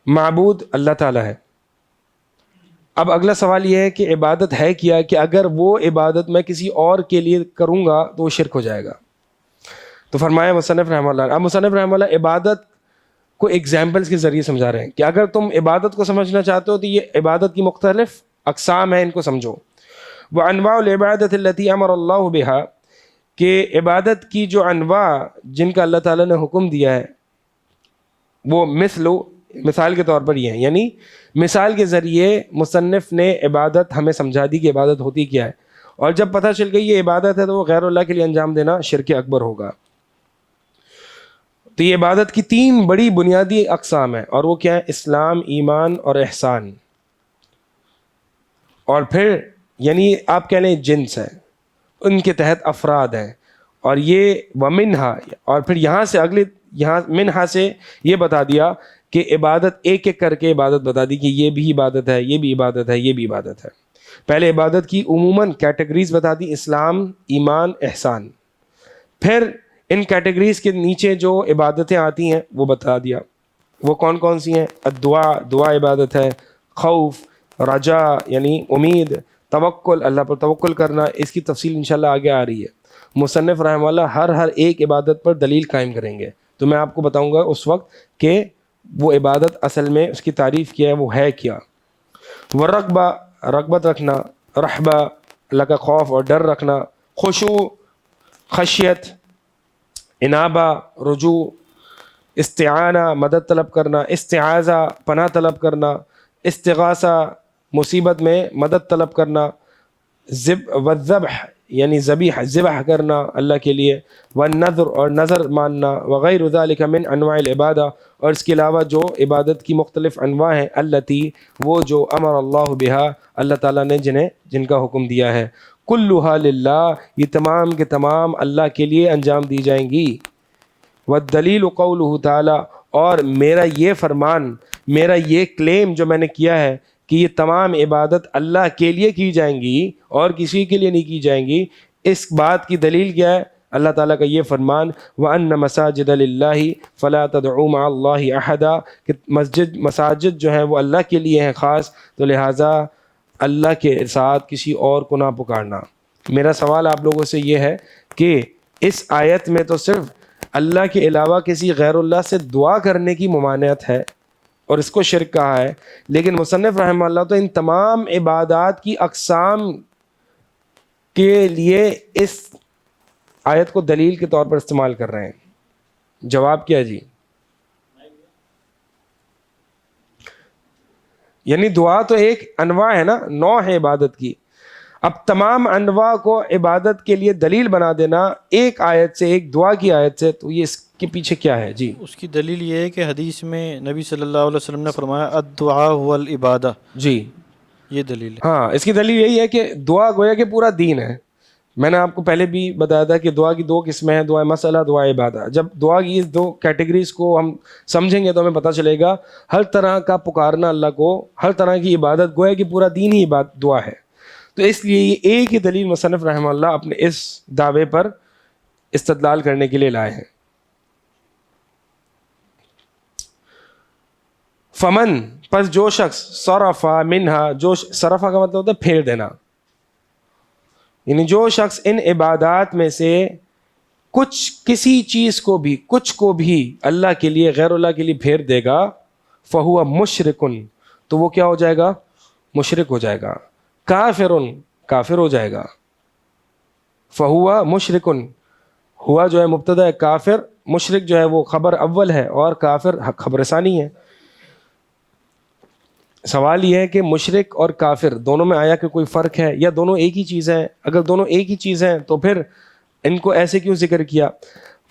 معبود اللہ تعالیٰ ہے. اب اگلا سوال یہ ہے کہ عبادت ہے کیا, کہ اگر وہ عبادت میں کسی اور کے لیے کروں گا تو وہ شرک ہو جائے گا. تو فرمایا مصنف رحمہ اللہ, اب مصنف رحمہ اللہ عبادت کو ایگزامپلس کے ذریعے سمجھا رہے ہیں کہ اگر تم عبادت کو سمجھنا چاہتے ہو تو یہ عبادت کی مختلف اقسام ہیں, ان کو سمجھو. وَأَنْوَاءُ الْعِبَادَةِ الَّتِي أَمَرَ اللَّهُ بِهَا, کہ عبادت کی جو انواع جن کا اللہ تعالیٰ نے حکم دیا ہے وہ مثال کے طور پر یہ ہیں. یعنی مثال کے ذریعے مصنف نے عبادت ہمیں سمجھا دی کہ عبادت ہوتی کیا ہے, اور جب پتہ چل گئی یہ عبادت ہے تو وہ غیر اللہ کے لیے انجام دینا شرک اکبر ہوگا. تو یہ عبادت کی 3 بڑی بنیادی اقسام ہیں, اور وہ کیا ہے؟ اسلام, ایمان اور احسان. اور پھر یعنی آپ کہہ لیں جنس ہے, ان کے تحت افراد ہیں, اور یہ ومنہا, اور پھر یہاں سے اگلی یہاں منہا سے یہ بتا دیا کہ عبادت ایک ایک کر کے عبادت بتا دی کہ یہ بھی عبادت ہے, یہ بھی عبادت ہے, یہ بھی عبادت ہے. پہلے عبادت کی عموماً کیٹیگریز بتا دی, اسلام, ایمان, احسان. پھر ان کیٹیگریز کے نیچے جو عبادتیں آتی ہیں وہ بتا دیا, وہ کون کون سی ہیں. دعا عبادت ہے, خوف, رجا یعنی امید, توکل اللہ پر توکل کرنا. اس کی تفصیل انشاءاللہ آگے آ رہی ہے. مصنف رحمہ اللہ ہر ایک عبادت پر دلیل قائم کریں گے, تو میں آپ کو بتاؤں گا اس وقت کہ وہ عبادت اصل میں اس کی تعریف کیا ہے, وہ ہے کیا. ورغبہ, رغبت رکھنا, رحبہ اللہ کا خوف اور ڈر رکھنا, خشوع, خشیت, انابہ, رجوع, استعانہ مدد طلب کرنا, استعاذہ پناہ طلب کرنا, استغاثہ مصیبت میں مدد طلب کرنا, والذبح یعنی ذبح کرنا اللہ کے لیے, والنذر اور نظر ماننا, وغیر ذالک من انواع العبادہ, اور اس کے علاوہ جو عبادت کی مختلف انواع ہیں, التی وہ جو امر اللہ بہا اللہ تعالیٰ نے جن کا حکم دیا ہے, کلھا للہ یہ تمام کے تمام اللہ کے لیے انجام دی جائیں گی. والدلیل قولہ تعالیٰ, اور میرا یہ فرمان, میرا یہ کلیم جو میں نے کیا ہے کہ یہ تمام عبادت اللہ کے لیے کی جائیں گی اور کسی کے لیے نہیں کی جائیں گی, اس بات کی دلیل کیا ہے؟ اللہ تعالیٰ کا یہ فرمان وَأَنَّ مَسَاجِدَ لِلَّهِ فَلَا تَدْعُوا مَعَ اللَّهِ أَحَدًا, کہ مساجد جو ہیں وہ اللہ کے لیے ہیں خاص, تو لہٰذا اللہ کے ساتھ کسی اور کو نہ پکارنا. میرا سوال آپ لوگوں سے یہ ہے کہ اس آیت میں تو صرف اللہ کے علاوہ کسی غیر اللہ سے دعا کرنے کی ممانعت ہے اور اس کو شرک کہا ہے، لیکن مصنف رحمہ اللہ تو ان تمام عبادات کی اقسام کے لیے اس آیت کو دلیل کے طور پر استعمال کر رہے ہیں۔ جواب کیا جی؟ یعنی دعا تو ایک انواع ہے نا، نوع ہے عبادت کی، اب تمام انواع کو عبادت کے لیے دلیل بنا دینا ایک آیت سے، ایک دعا کی آیت سے، تو یہ اس کے پیچھے کیا ہے جی؟ اس کی دلیل یہ ہے کہ حدیث میں نبی صلی اللہ علیہ وسلم نے فرمایا الدعاء هو العبادہ، جی یہ دلیل ہے۔ ہاں، اس کی دلیل یہی ہے کہ دعا گویا کہ پورا دین ہے۔ میں نے آپ کو پہلے بھی بتایا تھا کہ دعا کی دو قسمیں ہیں، دعا مسئلہ، دعا عبادہ۔ جب دعا کی اس دو کیٹیگریز کو ہم سمجھیں گے تو ہمیں پتہ چلے گا ہر طرح کا پکارنا اللہ کو، ہر طرح کی عبادت گویا کہ پورا دین ہی دعا ہے۔ تو اس لیے یہ ایک ہی دلیل مصنف رحمہ اللہ اپنے اس دعوے پر استدلال کرنے کے لیے لائے ہیں۔ فمن، پس جو شخص، صرفا منہا، جو صرفا کا مطلب ہوتا ہے پھیر دینا، یعنی جو شخص ان عبادات میں سے کسی چیز کو بھی، کچھ کو بھی اللہ کے لیے، غیر اللہ کے لیے پھیر دے گا، فہو مشرکن، تو وہ کیا ہو جائے گا؟ مشرک ہو جائے گا۔ کافرن، کافر ہو جائے گا۔ فہو مشرکن، ہوا جو ہے مبتدا ہے، کافر، مشرک جو ہے وہ خبر اول ہے، اور کافر خبر ثانی ہے۔ سوال یہ ہے کہ مشرک اور کافر دونوں میں آیا کہ کوئی فرق ہے یا دونوں ایک ہی چیز ہیں؟ اگر دونوں ایک ہی چیز ہیں تو پھر ان کو ایسے کیوں ذکر کیا؟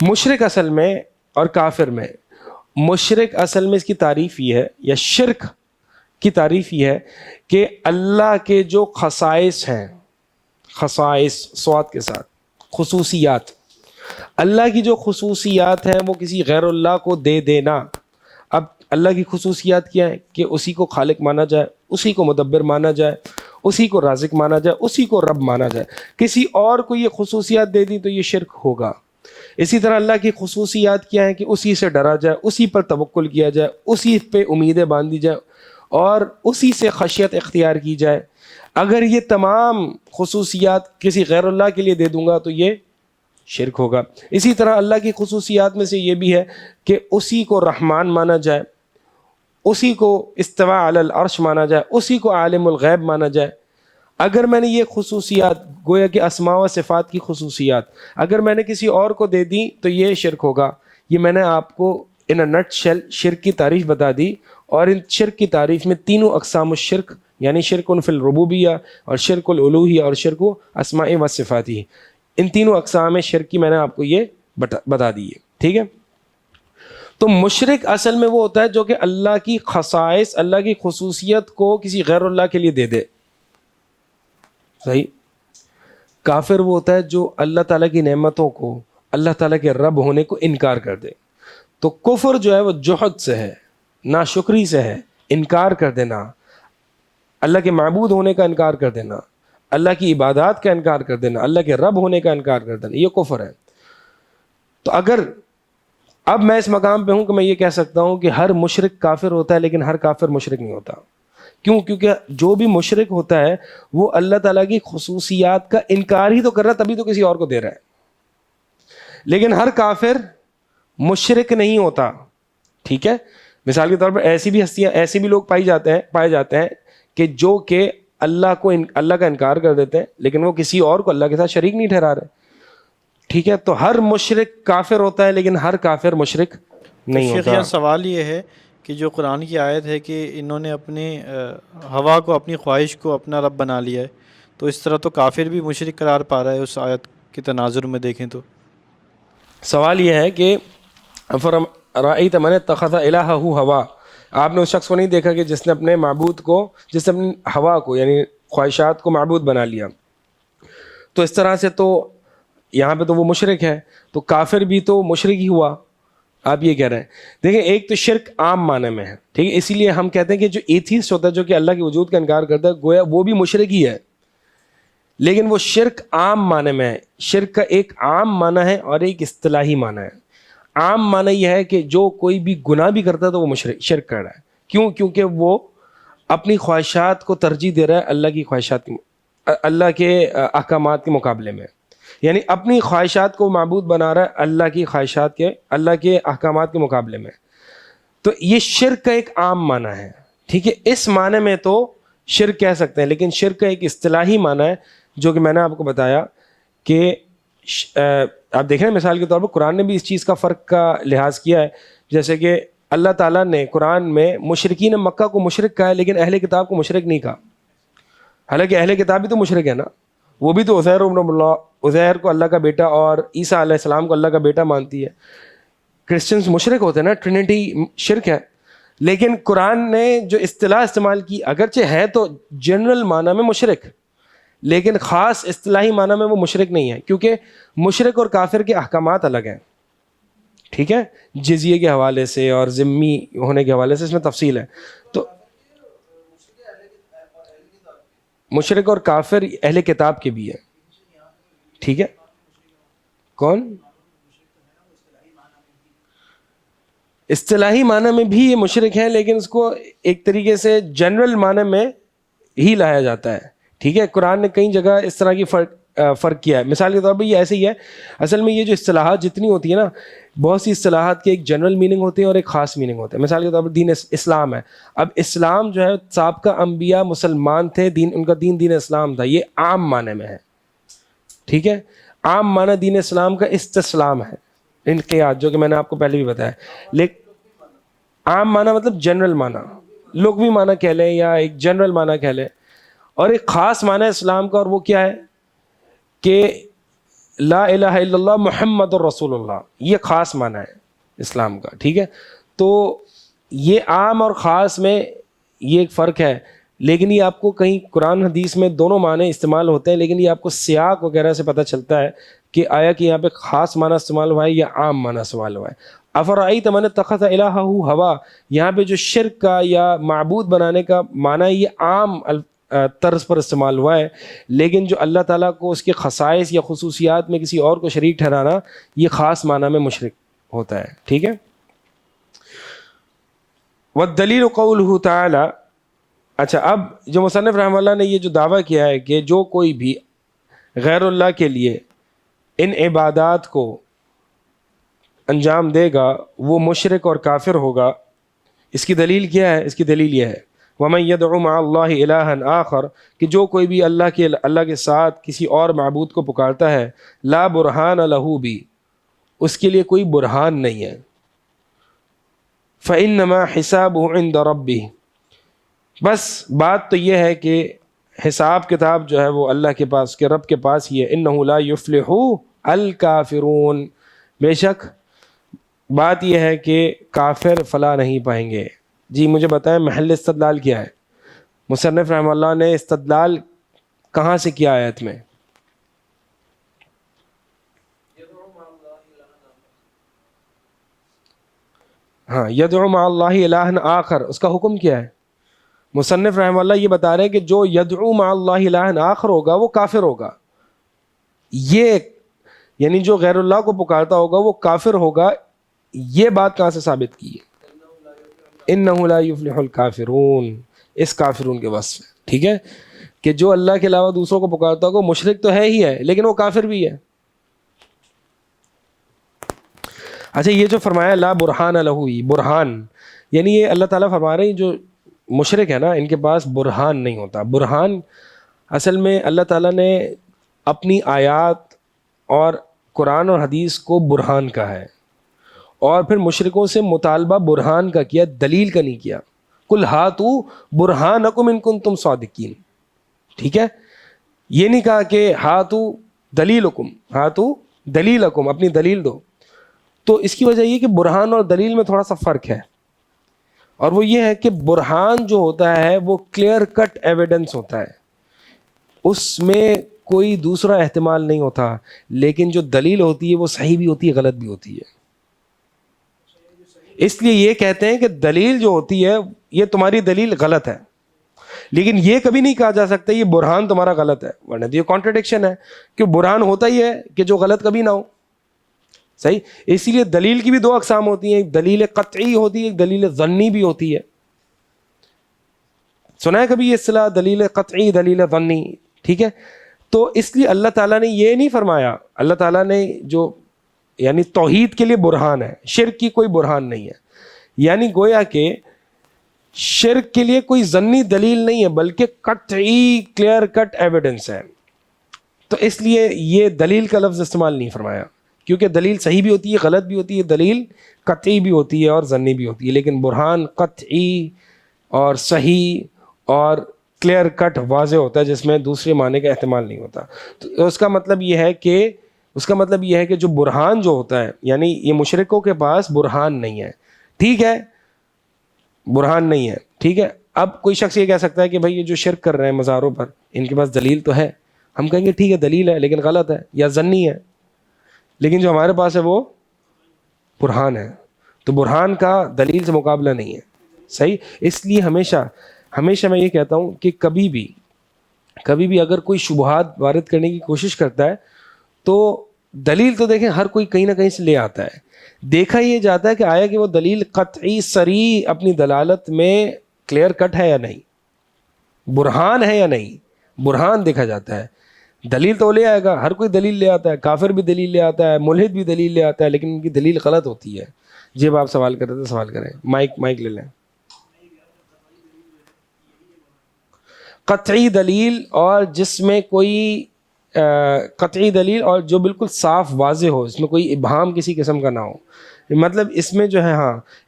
مشرک اصل میں اور کافر میں، مشرک اصل میں اس کی تعریف یہ ہے، یا شرک کی تعریف یہ ہے کہ اللہ کے جو خصائص ہیں، خصائص سواد کے ساتھ، خصوصیات، اللہ کی جو خصوصیات ہیں وہ کسی غیر اللہ کو دے دینا۔ اب اللہ کی خصوصیات کیا ہیں؟ کہ اسی کو خالق مانا جائے، اسی کو مدبر مانا جائے، اسی کو رازق مانا جائے، اسی کو رب مانا جائے۔ کسی اور کو یہ خصوصیات دے دی تو یہ شرک ہوگا۔ اسی طرح اللہ کی خصوصیات کیا ہیں؟ کہ اسی سے ڈرا جائے، اسی پر توکل کیا جائے، اسی پہ امیدیں باندھی جائیں اور اسی سے خشیت اختیار کی جائے۔ اگر یہ تمام خصوصیات کسی غیر اللہ کے لیے دے دوں گا تو یہ شرک ہوگا۔ اسی طرح اللہ کی خصوصیات میں سے یہ بھی ہے کہ اسی کو رحمان مانا جائے، اسی کو استواء علی العرش مانا جائے، اسی کو عالم الغیب مانا جائے۔ اگر میں نے یہ خصوصیات، گویا کہ اسماء و صفات کی خصوصیات، اگر میں نے کسی اور کو دے دی تو یہ شرک ہوگا۔ یہ میں نے آپ کو ان اے نٹ شیل شرک کی تعریف بتا دی، اور ان شرک کی تعریف میں تینوں اقسام الشرک، یعنی شرک فی الربوبیہ اور شرک الالوہیہ اور شرک اسماء و صفاتی، ان تینوں اقسام شرک کی میں نے آپ کو یہ بتا دی ہے، ٹھیک ہے؟ تو مشرک اصل میں وہ ہوتا ہے جو کہ اللہ کی خصائص، اللہ کی خصوصیت کو کسی غیر اللہ کے لیے دے دے، صحیح؟ کافر وہ ہوتا ہے جو اللہ تعالیٰ کی نعمتوں کو، اللہ تعالیٰ کے رب ہونے کو انکار کر دے۔ تو کفر جو ہے وہ جحد سے ہے، ناشکری سے ہے، انکار کر دینا، اللہ کے معبود ہونے کا انکار کر دینا، اللہ کی عبادات کا انکار کر دینا، اللہ کے رب ہونے کا انکار کر دینا، یہ کفر ہے۔ تو اگر اب میں اس مقام پہ ہوں کہ میں یہ کہہ سکتا ہوں کہ ہر مشرک کافر ہوتا ہے، لیکن ہر کافر مشرک نہیں ہوتا۔ کیوں؟ کیونکہ جو بھی مشرک ہوتا ہے وہ اللہ تعالیٰ کی خصوصیات کا انکار ہی تو کر رہا ہے، تبھی تو کسی اور کو دے رہا ہے۔ لیکن ہر کافر مشرک نہیں ہوتا، ٹھیک ہے؟ مثال کے طور پر ایسی بھی ہستیاں، ایسے بھی لوگ پائے جاتے ہیں کہ جو کہ اللہ کا انکار کر دیتے ہیں، لیکن وہ کسی اور کو اللہ کے ساتھ شریک نہیں ٹھہرا رہے، ٹھیک ہے؟ تو ہر مشرک کافر ہوتا ہے، لیکن ہر کافر مشرک نہیں شیخ ہوتا۔ یہاں سوال یہ ہے کہ جو قرآن کی آیت ہے کہ انہوں نے اپنی ہوا کو، اپنی خواہش کو اپنا رب بنا لیا ہے، تو اس طرح تو کافر بھی مشرک قرار پا رہا ہے اس آیت کے تناظر میں دیکھیں تو۔ سوال یہ ہے کہ رأیت من اتخذ الہہ ہوا، آپ نے اس شخص کو نہیں دیکھا کہ جس نے اپنے معبود کو، جس نے اپنی ہوا کو یعنی خواہشات کو معبود بنا لیا؟ تو اس طرح سے تو یہاں پہ تو وہ مشرک ہے، تو کافر بھی تو مشرک ہی ہوا، آپ یہ کہہ رہے ہیں۔ دیکھیں، ایک تو شرک عام معنی میں ہے، ٹھیک ہے؟ اسی لیے ہم کہتے ہیں کہ جو ایتھیسٹ ہوتا ہے، جو کہ اللہ کے وجود کا انکار کرتا ہے، گویا وہ بھی مشرک ہی ہے، لیکن وہ شرک عام معنی میں ہے۔ شرک کا ایک عام معنی ہے اور ایک اصطلاحی معنی ہے۔ عام معنی یہ ہے کہ جو کوئی بھی گناہ بھی کرتا ہے تو وہ شرک کر رہا ہے۔ کیوں؟ کیونکہ وہ اپنی خواہشات کو ترجیح دے رہا ہے اللہ کی خواہشات کی اللہ کے احکامات کے مقابلے میں، یعنی اپنی خواہشات کو معبود بنا رہا ہے اللہ کی خواہشات کے، اللہ کے احکامات کے مقابلے میں. تو یہ شرک کا ایک عام معنی ہے. ٹھیک ہے، اس معنی میں تو شرک کہہ سکتے ہیں، لیکن شرک کا ایک اصطلاحی معنی ہے جو کہ میں نے آپ کو بتایا کہ آپ دیکھ رہے ہیں مثال کے طور پر قرآن نے بھی اس چیز کا فرق کا لحاظ کیا ہے. جیسے کہ اللہ تعالیٰ نے قرآن میں مشرکین مکہ کو مشرک کہا ہے لیکن اہل کتاب کو مشرک نہیں کہا. حالانکہ اہل کتاب بھی تو مشرک ہے نا، وہ بھی تو عزیر کو اللہ کا بیٹا اور عیسیٰ علیہ السلام کو اللہ کا بیٹا مانتی ہے. کرسچنز مشرک ہوتے ہیں نا، ٹرینٹی شرک ہے. لیکن قرآن نے جو اصطلاح استعمال کی اگرچہ ہے تو جنرل معنی میں مشرک، لیکن خاص اصطلاحی معنی میں وہ مشرک نہیں ہے، کیونکہ مشرک اور کافر کے احکامات الگ ہیں. ٹھیک ہے، جزیے کے حوالے سے اور ذمی ہونے کے حوالے سے اس میں تفصیل ہے. تو مشرک اور کافر اہل کتاب کے بھی ہے. ٹھیک ہے، کون اصطلاحی معنی میں بھی یہ مشرک ہیں، لیکن اس کو ایک طریقے سے جنرل معنی میں ہی لایا جاتا ہے. ٹھیک ہے، قرآن نے کئی جگہ اس طرح کی فرق کیا ہے. مثال کے طور پر یہ ایسے ہی ہے، اصل میں یہ جو اصطلاحات جتنی ہوتی ہیں نا، بہت سی اصطلاحات کے ایک جنرل میننگ ہوتے ہیں اور ایک خاص میننگ ہوتا ہے. مثال کے طور پر دین اسلام ہے. اب اسلام جو ہے سابقہ انبیاء مسلمان تھے، ان کا دین اسلام تھا، یہ عام معنی میں ہے. ٹھیک ہے، عام معنی دین اسلام کا استسلام ہے، انقیاد، جو کہ میں نے آپ کو پہلے بھی بتایا. لیکن عام معنی مطلب جنرل معنی، لغوی معنی کہہ لیں یا ایک جنرل معنی کہہ لیں. اور ایک خاص معنی اسلام کا، اور وہ کیا ہے کہ لا الہ الا اللہ محمد الرسول اللہ، یہ خاص معنی ہے اسلام کا. ٹھیک ہے، تو یہ عام اور خاص میں یہ ایک فرق ہے. لیکن یہ آپ کو کہیں قرآن حدیث میں دونوں معنی استعمال ہوتے ہیں، لیکن یہ آپ کو سیاق وغیرہ سے پتہ چلتا ہے کہ آیا کہ یہاں پہ خاص معنی استعمال ہوا ہے یا عام معنی استعمال ہوا ہے. افرأیت من اتخذ الہہ ہوا، یہاں پہ جو شرک کا یا معبود بنانے کا معنی یہ عام طرز پر استعمال ہوا ہے، لیکن جو اللہ تعالیٰ کو اس کے خصائص یا خصوصیات میں کسی اور کو شریک ٹھہرانا، یہ خاص معنی میں مشرک ہوتا ہے. ٹھیک ہے، والدلیل قولہ تعالی. اچھا، اب جو مصنف رحمہ اللہ نے یہ جو دعویٰ کیا ہے کہ جو کوئی بھی غیر اللہ کے لیے ان عبادات کو انجام دے گا وہ مشرک اور کافر ہوگا. اس کی دلیل کیا ہے؟ اس کی دلیل یہ ہے وَمَن يَدْعُ مَعَ اللَّهِ إِلَٰهًا آخر، کہ جو کوئی بھی اللہ کے ساتھ کسی اور معبود کو پکارتا ہے، لا برہان لہ بھی، اس کے لیے کوئی برہان نہیں ہے، فَإِنَّمَا حِسَابُهُ عِندَ رَبِّهِ، بس بات تو یہ ہے کہ حساب کتاب جو ہے وہ اللہ کے پاس، کے رب کے پاس ہی ہے. إِنَّهُ لَا يُفْلِحُ الْكَافِرُونَ، بے شک بات یہ ہے کہ کافر فلاح نہیں پائیں گے. جی مجھے بتائیں محل استدلال کیا ہے؟ مصنف رحمہ اللہ نے استدلال کہاں سے کیا آیت میں؟ ہاں، یدعو مع اللہ الہ آخر، اس کا حکم کیا ہے؟ مصنف رحمہ اللہ یہ بتا رہے ہیں کہ جو یدعو مع اللہ الہ آخر ہوگا وہ کافر ہوگا. یہ یعنی جو غیر اللہ کو پکارتا ہوگا وہ کافر ہوگا. یہ بات کہاں سے ثابت کی ہے؟ انہ لا یفلح الکافرون، اس کافرون کے وصف ہے. ٹھیک ہے، کہ جو اللہ کے علاوہ دوسروں کو پکارتا ہوگا مشرک تو ہے ہی ہے، لیکن وہ کافر بھی ہے. اچھا، یہ جو فرمایا لا برہان لہ، برہان یعنی یہ اللہ تعالیٰ فرما رہے ہیں جو مشرک ہے نا ان کے پاس برہان نہیں ہوتا. برہان اصل میں اللہ تعالیٰ نے اپنی آیات اور قرآن اور حدیث کو برہان کہا ہے، اور پھر مشرکوں سے مطالبہ برہان کا کیا، دلیل کا نہیں کیا. قل ہاتوا برہانکم ان کنتم صادقین. ٹھیک ہے، یہ نہیں کہا کہ ہاتوا دلیلکم، ہاتوا دلیلکم، اپنی دلیل دو. تو اس کی وجہ یہ کہ برہان اور دلیل میں تھوڑا سا فرق ہے، اور وہ یہ ہے کہ برہان جو ہوتا ہے وہ کلیئر کٹ ایویڈنس ہوتا ہے، اس میں کوئی دوسرا احتمال نہیں ہوتا. لیکن جو دلیل ہوتی ہے وہ صحیح بھی ہوتی ہے، غلط بھی ہوتی ہے. اس لیے یہ کہتے ہیں کہ دلیل جو ہوتی ہے یہ تمہاری دلیل غلط ہے، لیکن یہ کبھی نہیں کہا جا سکتا یہ برہان تمہارا غلط ہے، ورنہ یہ کانٹرڈکشن ہے کہ برہان ہوتا ہی ہے کہ جو غلط کبھی نہ ہو. صحیح، اسی لیے دلیل کی بھی دو اقسام ہوتی ہیں، ایک دلیل قطعی ہوتی ہے، ایک دلیل ظنی بھی ہوتی ہے. سنا ہے کبھی یہ اصطلاح دلیل قطعی دلیل ظنی؟ ٹھیک ہے. تو اس لیے اللہ تعالیٰ نے یہ نہیں فرمایا, اللہ تعالیٰ نے جو یعنی توحید کے لیے برہان ہے, شرک کی کوئی برہان نہیں ہے. یعنی گویا کہ شرک کے لیے کوئی ظنی دلیل نہیں ہے بلکہ قطعی کلیئر کٹ ایویڈنس ہے. تو اس لیے یہ دلیل کا لفظ استعمال نہیں فرمایا, کیونکہ دلیل صحیح بھی ہوتی ہے, غلط بھی ہوتی ہے, دلیل قطعی بھی ہوتی ہے اور ظنی بھی ہوتی ہے, لیکن برہان قطعی اور صحیح اور کلیئر کٹ واضح ہوتا ہے جس میں دوسرے معنی کا احتمال نہیں ہوتا. تو اس کا مطلب یہ ہے کہ جو برہان جو ہوتا ہے, یعنی یہ مشرکوں کے پاس برہان نہیں ہے, ٹھیک ہے, برہان نہیں ہے, ٹھیک ہے. اب کوئی شخص یہ کہہ سکتا ہے کہ بھائی یہ جو شرک کر رہے ہیں مزاروں پر, ان کے پاس دلیل تو ہے. ہم کہیں گے ٹھیک ہے دلیل ہے لیکن غلط ہے یا ظنی ہے, لیکن جو ہمارے پاس ہے وہ برہان ہے. تو برہان کا دلیل سے مقابلہ نہیں ہے, صحیح. اس لیے ہمیشہ میں یہ کہتا ہوں کہ کبھی بھی اگر کوئی شبہات وارد کرنے کی کوشش کرتا ہے تو دلیل تو دیکھیں ہر کوئی کہیں نہ کہیں سے لے آتا ہے, دیکھا یہ جاتا ہے کہ آیا کہ وہ دلیل قطعی صریح اپنی دلالت میں کلیئر کٹ ہے یا نہیں, برہان ہے یا نہیں. برہان دیکھا جاتا ہے, دلیل تو لے آئے گا, ہر کوئی دلیل لے آتا ہے, کافر بھی دلیل لے آتا ہے, ملحد بھی دلیل لے آتا ہے, لیکن ان کی دلیل غلط ہوتی ہے. جب آپ سوال کر رہے تھے سوال کریں, مائک لے لیں. قطعی دلیل اور جس میں کوئی قطعی دلیل اور جو بالکل صاف واضح ہو, اس میں کوئی ابہام کسی قسم کا نہ ہو, مطلب اس میں جو ہے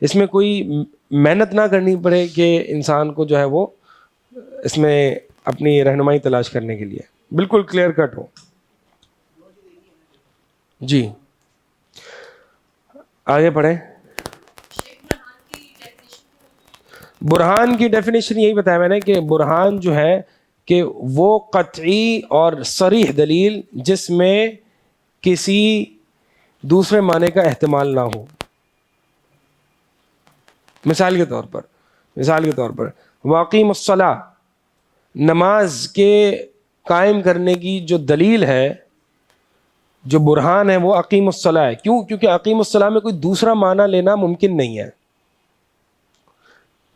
اس میں کوئی محنت نہ کرنی پڑے کہ انسان کو جو ہے وہ اس میں اپنی رہنمائی تلاش کرنے کے لیے, بالکل کلیئر کٹ ہو. جی آگے پڑھیں. برہان کی ڈیفینیشن یہی بتایا میں نے کہ برہان جو ہے کہ وہ قطعی اور صریح دلیل جس میں کسی دوسرے معنی کا احتمال نہ ہو. مثال کے طور پر واقیم الصلاۃ, نماز کے قائم کرنے کی جو دلیل ہے, جو برہان ہے وہ اقیم الصلاۃ ہے. کیوں؟ کیونکہ اقیم الصلاۃ میں کوئی دوسرا معنی لینا ممکن نہیں ہے,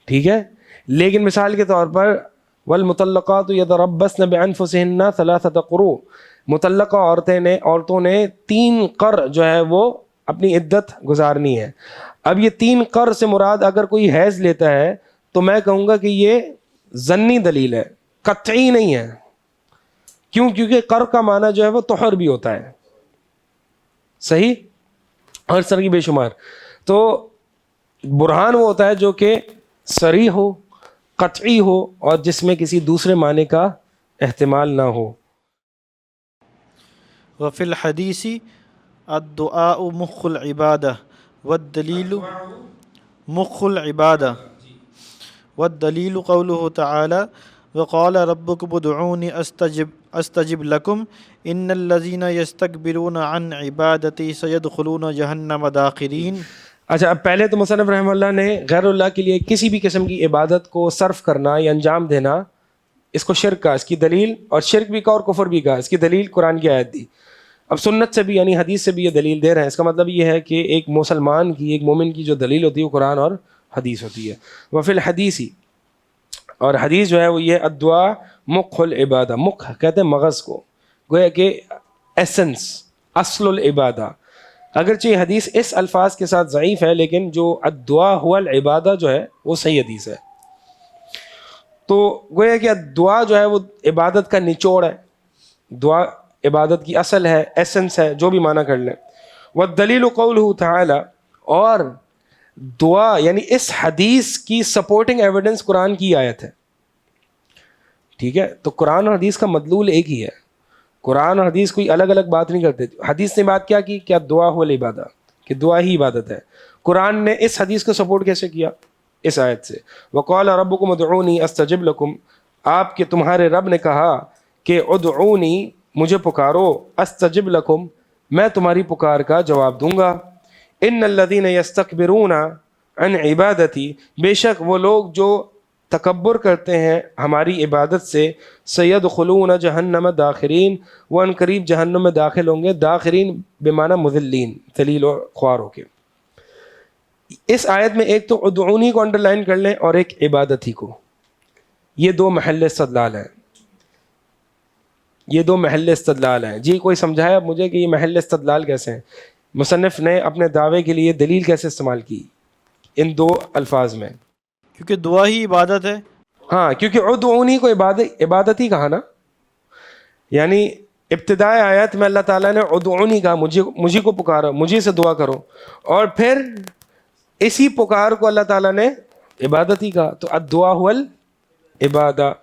ٹھیک ہے. لیکن مثال کے طور پر والمطلقات یتربصن بانفسهن ثلاثه قروء, مطلقہ عورتوں نے 3 قر جو ہے وہ اپنی عدت گزارنی ہے. اب یہ 3 قر سے مراد اگر کوئی حیض لیتا ہے تو میں کہوں گا کہ یہ ظنی دلیل ہے, قطعی نہیں ہے. کیوں؟ کیونکہ قر کا معنی جو ہے وہ طہر بھی ہوتا ہے, صحیح, اور سر کی بے شمار. تو برہان وہ ہوتا ہے جو کہ صریح ہو, قطعی ہو اور جس میں کسی دوسرے معنی کا احتمال نہ ہو. وفی الحدیث الدعاء مخ العبادہ والدلیل مخ العبادہ والدلیل قوله تعالی وقال ربکم ادعونی استجب لکم ان الذین یستکبرون عن عبادتی سیدخلون جہنم داخرین. اچھا, اب پہلے تو مصنف رحمہ اللہ نے غیر اللہ کے لیے کسی بھی قسم کی عبادت کو صرف کرنا یا انجام دینا, اس کو شرک کا, اس کی دلیل, اور شرک بھی کا اور کفر بھی کا, اس کی دلیل قرآن کی آیت دی. اب سنت سے بھی یعنی حدیث سے بھی یہ دلیل دے رہے ہیں. اس کا مطلب یہ ہے کہ ایک مسلمان کی, ایک مومن کی جو دلیل ہوتی ہے وہ قرآن اور حدیث ہوتی ہے. وفی الحدیثی, اور حدیث جو ہے وہ یہ الدعاء مخ العبادہ, مخ کہتے ہیں مغز کو, گویا کہ ایسنس, اصل العبادہ. اگرچہ یہ حدیث اس الفاظ کے ساتھ ضعیف ہے لیکن جو الدعاء هو العبادہ جو ہے وہ صحیح حدیث ہے. تو گویا کہ دعا جو ہے وہ عبادت کا نچوڑ ہے, دعا عبادت کی اصل ہے, ایسنس ہے, جو بھی معنی کر لیں. والدلیل قوله تعالی, اور دعا یعنی اس حدیث کی سپورٹنگ ایویڈنس قرآن کی آیت ہے, ٹھیک ہے. تو قرآن اور حدیث کا مدلول ایک ہی ہے, قرآن اور حدیث کوئی الگ الگ بات نہیں کرتے. حدیث نے بات کیا کی, کیا دعا ہو العبادہ, کہ دعا ہی عبادت ہے. قرآن نے اس حدیث کو سپورٹ کیسے کیا؟ اس آیت سے. وقال ربکم ادعونی استجب لکم, آپ کے تمہارے رب نے کہا کہ ادعونی, مجھے پکارو, استجب لکم, میں تمہاری پکار کا جواب دوں گا. ان الذین یستکبرون عن عبادتی, بے شک وہ لوگ جو تکبر کرتے ہیں ہماری عبادت سے, سیدخلون جہنم داخرین, وہ ان قریب جہنم میں داخل ہوں گے. داخرین بمعنی مذلین, ذلیل و خوار ہو کے. اس آیت میں ایک تو ادعونی کو انڈرلائن کر لیں اور ایک عبادتی کو, یہ 2 محل استدلال ہیں. یہ دو محل استدلال ہیں. جی کوئی سمجھائے اب مجھے کہ یہ محل استدلال کیسے ہیں؟ مصنف نے اپنے دعوے کے لیے دلیل کیسے استعمال کی ان دو الفاظ میں؟ کیونکہ دعا ہی عبادت ہے. ہاں کیونکہ ادعونی کو عبادت ہی کہا نا. یعنی ابتدائے آیت میں اللہ تعالیٰ نے ادعونی کہا، مجھے کو پکارو، مجھے سے دعا کرو، اور پھر اسی پکار کو اللہ تعالیٰ نے عبادت ہی کہا. تو الدعا هو العبادہ.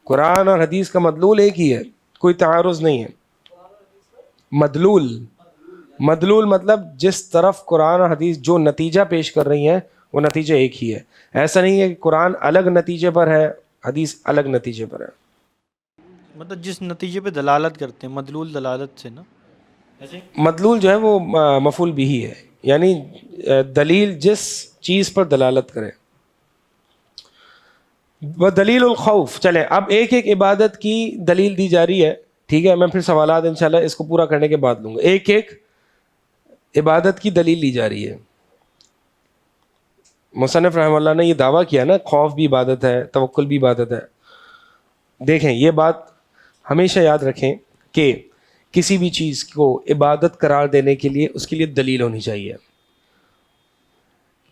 قرآن اور حدیث کا مدلول ایک ہی ہے، کوئی تعارض نہیں ہے. مدلول مطلب جس طرف قرآن اور حدیث جو نتیجہ پیش کر رہی ہیں وہ نتیجہ ایک ہی ہے. ایسا نہیں ہے کہ قرآن الگ نتیجے پر ہے، حدیث الگ نتیجے پر ہے. مطلب جس نتیجے پہ دلالت کرتے ہیں، مدلول دلالت سے نا. ایسے مدلول جو ہے وہ مفعول بھی ہے، یعنی دلیل جس چیز پر دلالت کرے. وہ دلیل الخوف. چلیں اب ایک ایک عبادت کی دلیل دی جا رہی ہے، ٹھیک ہے؟ میں پھر سوالات انشاءاللہ اس کو پورا کرنے کے بعد لوں گا. ایک ایک عبادت کی دلیل لی جا رہی ہے. مصنف رحمہ اللہ نے یہ دعویٰ کیا نا، خوف بھی عبادت ہے، توکل بھی عبادت ہے. دیکھیں یہ بات ہمیشہ یاد رکھیں کہ کسی بھی چیز کو عبادت قرار دینے کے لیے اس کے لیے دلیل ہونی چاہیے.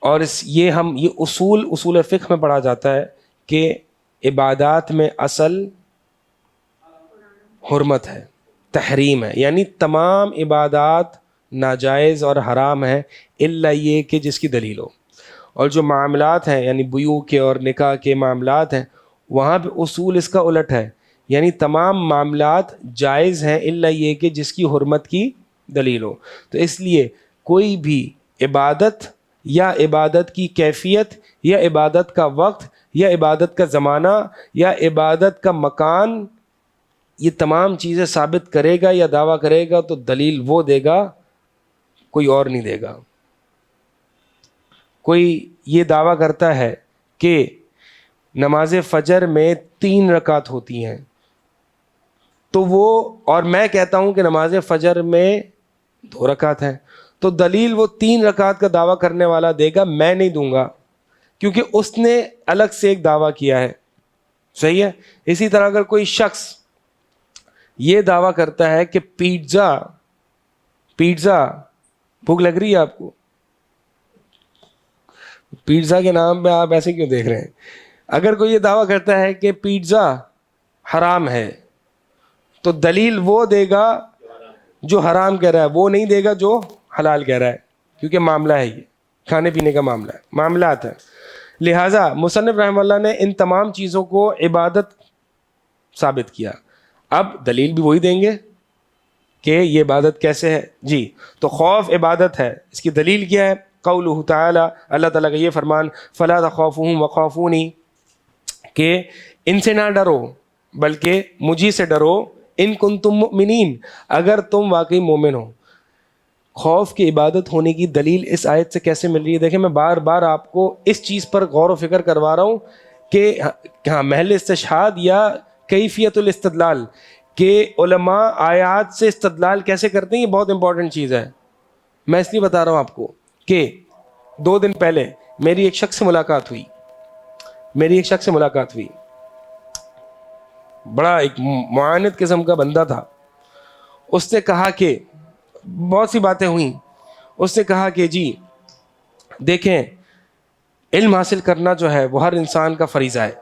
اور یہ اصول فقہ میں پڑھا جاتا ہے کہ عبادات میں اصل حرمت ہے، تحریم ہے، یعنی تمام عبادات ناجائز اور حرام ہیں الا یہ کہ جس کی دلیل ہو. اور جو معاملات ہیں یعنی بیوع کے اور نکاح کے معاملات ہیں، وہاں پہ اصول اس کا الٹ ہے، یعنی تمام معاملات جائز ہیں الا یہ کہ جس کی حرمت کی دلیل ہو. تو اس لیے کوئی بھی عبادت یا عبادت کی کیفیت یا عبادت کا وقت یا عبادت کا زمانہ یا عبادت کا مکان، یہ تمام چیزیں ثابت کرے گا یا دعویٰ کرے گا تو دلیل وہ دے گا، کوئی اور نہیں دے گا. کوئی یہ دعویٰ کرتا ہے کہ نماز فجر میں 3 رکعت ہوتی ہیں تو وہ، اور میں کہتا ہوں کہ نماز فجر میں 2 رکعت ہیں، تو دلیل وہ 3 رکعت کا دعویٰ کرنے والا دے گا، میں نہیں دوں گا، کیونکہ اس نے الگ سے ایک دعویٰ کیا ہے. صحیح ہے؟ اسی طرح اگر کوئی شخص یہ دعویٰ کرتا ہے کہ پیزا بھوک لگ رہی ہے آپ کو، پیزا کے نام پہ آپ ایسے کیوں دیکھ رہے ہیں؟ اگر کوئی یہ دعویٰ کرتا ہے کہ پیزا حرام ہے تو دلیل وہ دے گا جو حرام کہہ رہا ہے، وہ نہیں دے گا جو حلال کہہ رہا ہے، کیونکہ معاملہ ہے، یہ کھانے پینے کا معاملہ ہے، معاملات ہیں. لہٰذا مصنف رحمہ اللہ نے ان تمام چیزوں کو عبادت ثابت کیا. اب دلیل بھی وہی دیں گے کہ یہ عبادت کیسے ہے. جی تو خوف عبادت ہے، اس کی دلیل کیا ہے؟ قولہ تعالی، اللہ تعالیٰ کا یہ فرمان، فلا تخافوہم وخافونی، کہ ان سے نہ ڈرو بلکہ مجھی سے ڈرو، ان کنتم مؤمنین، اگر تم واقعی مومن ہو. خوف کی عبادت ہونے کی دلیل اس آیت سے کیسے مل رہی ہے؟ دیکھیں میں بار بار آپ کو اس چیز پر غور و فکر کروا رہا ہوں کہ ہاں محل استشہاد یا کیفیت الاستدلال، کہ علماء آیات سے استدلال کیسے کرتے ہیں، یہ بہت امپورٹنٹ چیز ہے. میں اس لیے بتا رہا ہوں آپ کو کہ 2 دن پہلے میری ایک شخص سے ملاقات ہوئی، بڑا ایک معاند قسم کا بندہ تھا. اس نے کہا کہ بہت سی باتیں ہوئیں. اس نے کہا کہ جی دیکھیں، علم حاصل کرنا جو ہے وہ ہر انسان کا فریضہ ہے.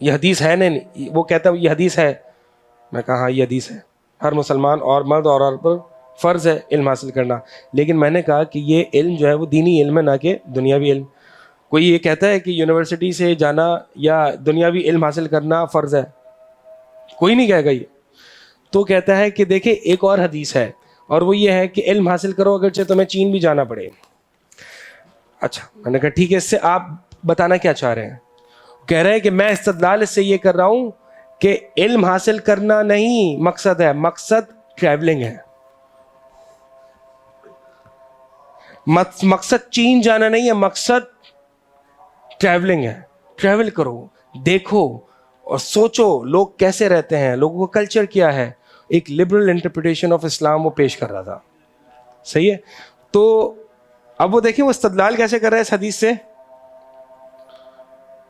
یہ حدیث ہے نہیں، وہ کہتا ہے یہ حدیث ہے. میں کہا ہاں یہ حدیث ہے، ہر مسلمان اور مرد اور عورت پر فرض ہے علم حاصل کرنا. لیکن میں نے کہا کہ یہ علم جو ہے وہ دینی علم ہے، نہ کہ دنیاوی علم. کوئی یہ کہتا ہے کہ یونیورسٹی سے جانا یا دنیاوی علم حاصل کرنا فرض ہے، کوئی نہیں کہے گا یہ. تو کہتا ہے کہ دیکھیں ایک اور حدیث ہے، اور وہ یہ ہے کہ علم حاصل کرو اگرچہ تمہیں چین بھی جانا پڑے. اچھا میں نے کہا ٹھیک ہے، اس سے آپ بتانا کیا چاہ رہے ہیں؟ کہہ رہے ہیں کہ میں استدلال اس سے یہ کر رہا ہوں کہ علم حاصل کرنا نہیں مقصد ہے، مقصد ٹریولنگ ہے. مقصد چین جانا نہیں ہے، مقصد ٹریولنگ ہے. ٹریول کرو، دیکھو اور سوچو لوگ کیسے رہتے ہیں، لوگوں کا کلچر کیا ہے. ایک لبرل انٹرپریٹیشن آف اسلام وہ پیش کر رہا تھا. صحیح ہے؟ تو اب وہ دیکھیں وہ استدلال کیسے کر رہا ہے اس حدیث سے.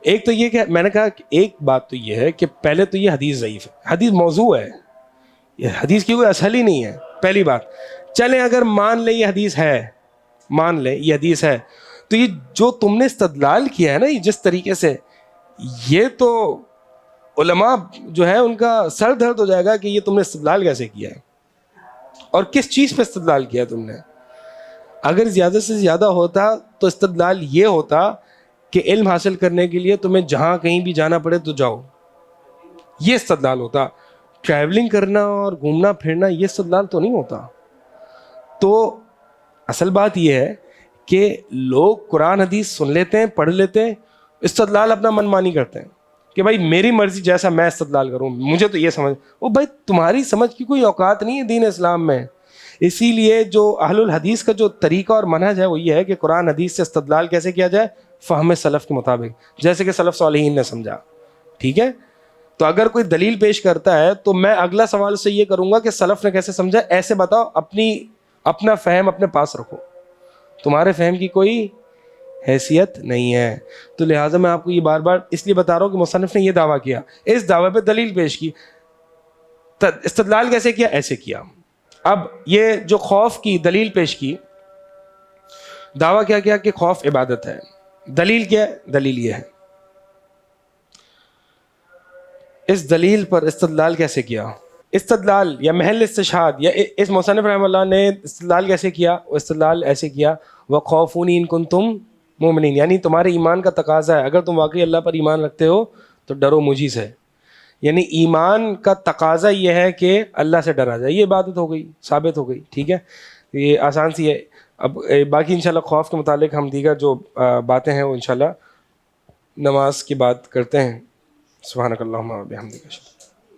ایک تو یہ کہ میں نے کہا کہ ایک بات تو یہ ہے کہ پہلے تو یہ حدیث ضعیف ہے، حدیث موضوع ہے. یہ حدیث کی کوئی اصل ہی نہیں ہے پہلی بات. چلیں اگر مان لیں یہ حدیث ہے, مان لیں یہ حدیث ہے, تو یہ جو تم نے استدلال کیا ہے نا, یہ جس طریقے سے, یہ تو علماء جو ہے ان کا سر درد ہو جائے گا کہ یہ تم نے استدلال کیسے کیا ہے اور کس چیز پہ استدلال کیا تم نے. اگر زیادہ سے زیادہ ہوتا تو استدلال یہ ہوتا کہ علم حاصل کرنے کے لیے تمہیں جہاں کہیں بھی جانا پڑے تو جاؤ, یہ استدلال ہوتا. ٹریولنگ کرنا اور گھومنا پھرنا یہ استدلال تو نہیں ہوتا. تو اصل بات یہ ہے کہ لوگ قرآن حدیث سن لیتے ہیں, پڑھ لیتے ہیں, استدلال اپنا منمانی کرتے ہیں کہ بھائی میری مرضی جیسا میں استدلال کروں, مجھے تو یہ سمجھ. وہ بھائی تمہاری سمجھ کی کوئی اوقات نہیں ہے دین اسلام میں. اسی لیے جو اہل الحدیث کا جو طریقہ اور منہج ہے وہ یہ ہے کہ قرآن حدیث سے استدلال کیسے کیا جائے, فہم سلف کے مطابق, جیسے کہ سلف صالحین نے سمجھا. ٹھیک ہے, تو اگر کوئی دلیل پیش کرتا ہے تو میں اگلا سوال سے یہ کروں گا کہ سلف نے کیسے سمجھا, ایسے بتاؤ, اپنا فہم اپنے پاس رکھو, تمہارے فہم کی کوئی حیثیت نہیں ہے. تو لہٰذا میں آپ کو یہ بار بار اس لیے بتا رہا ہوں کہ مصنف نے یہ دعویٰ کیا, اس دعوے پہ دلیل پیش کی, استدلال کیسے کیا, ایسے کیا. اب یہ جو خوف کی دلیل پیش کی, دعویٰ کیا کیا کہ خوف عبادت ہے, دلیل کیا ہے, دلیل یہ ہے. اس دلیل پر استدلال کیسے کیا, استدلال یا محل استشہاد, یا اس مصنف رحمہ اللہ نے استدلال کیسے کیا, وہ استدلال ایسے کیا وَخَافُونِي إِن كُنتُم مُؤْمِنِينَ, یعنی تمہارے ایمان کا تقاضا ہے, اگر تم واقعی اللہ پر ایمان رکھتے ہو تو ڈرو مجھی سے. یعنی ایمان کا تقاضا یہ ہے کہ اللہ سے ڈرا جائے, یہ عبادت ہو گئی, ثابت ہو گئی. ٹھیک ہے, یہ آسان سی ہے. اب باقی انشاءاللہ خوف کے متعلق ہم دیگر جو باتیں ہیں وہ انشاءاللہ نماز کی بات کرتے ہیں. سبحانک اللہم و بحمدک.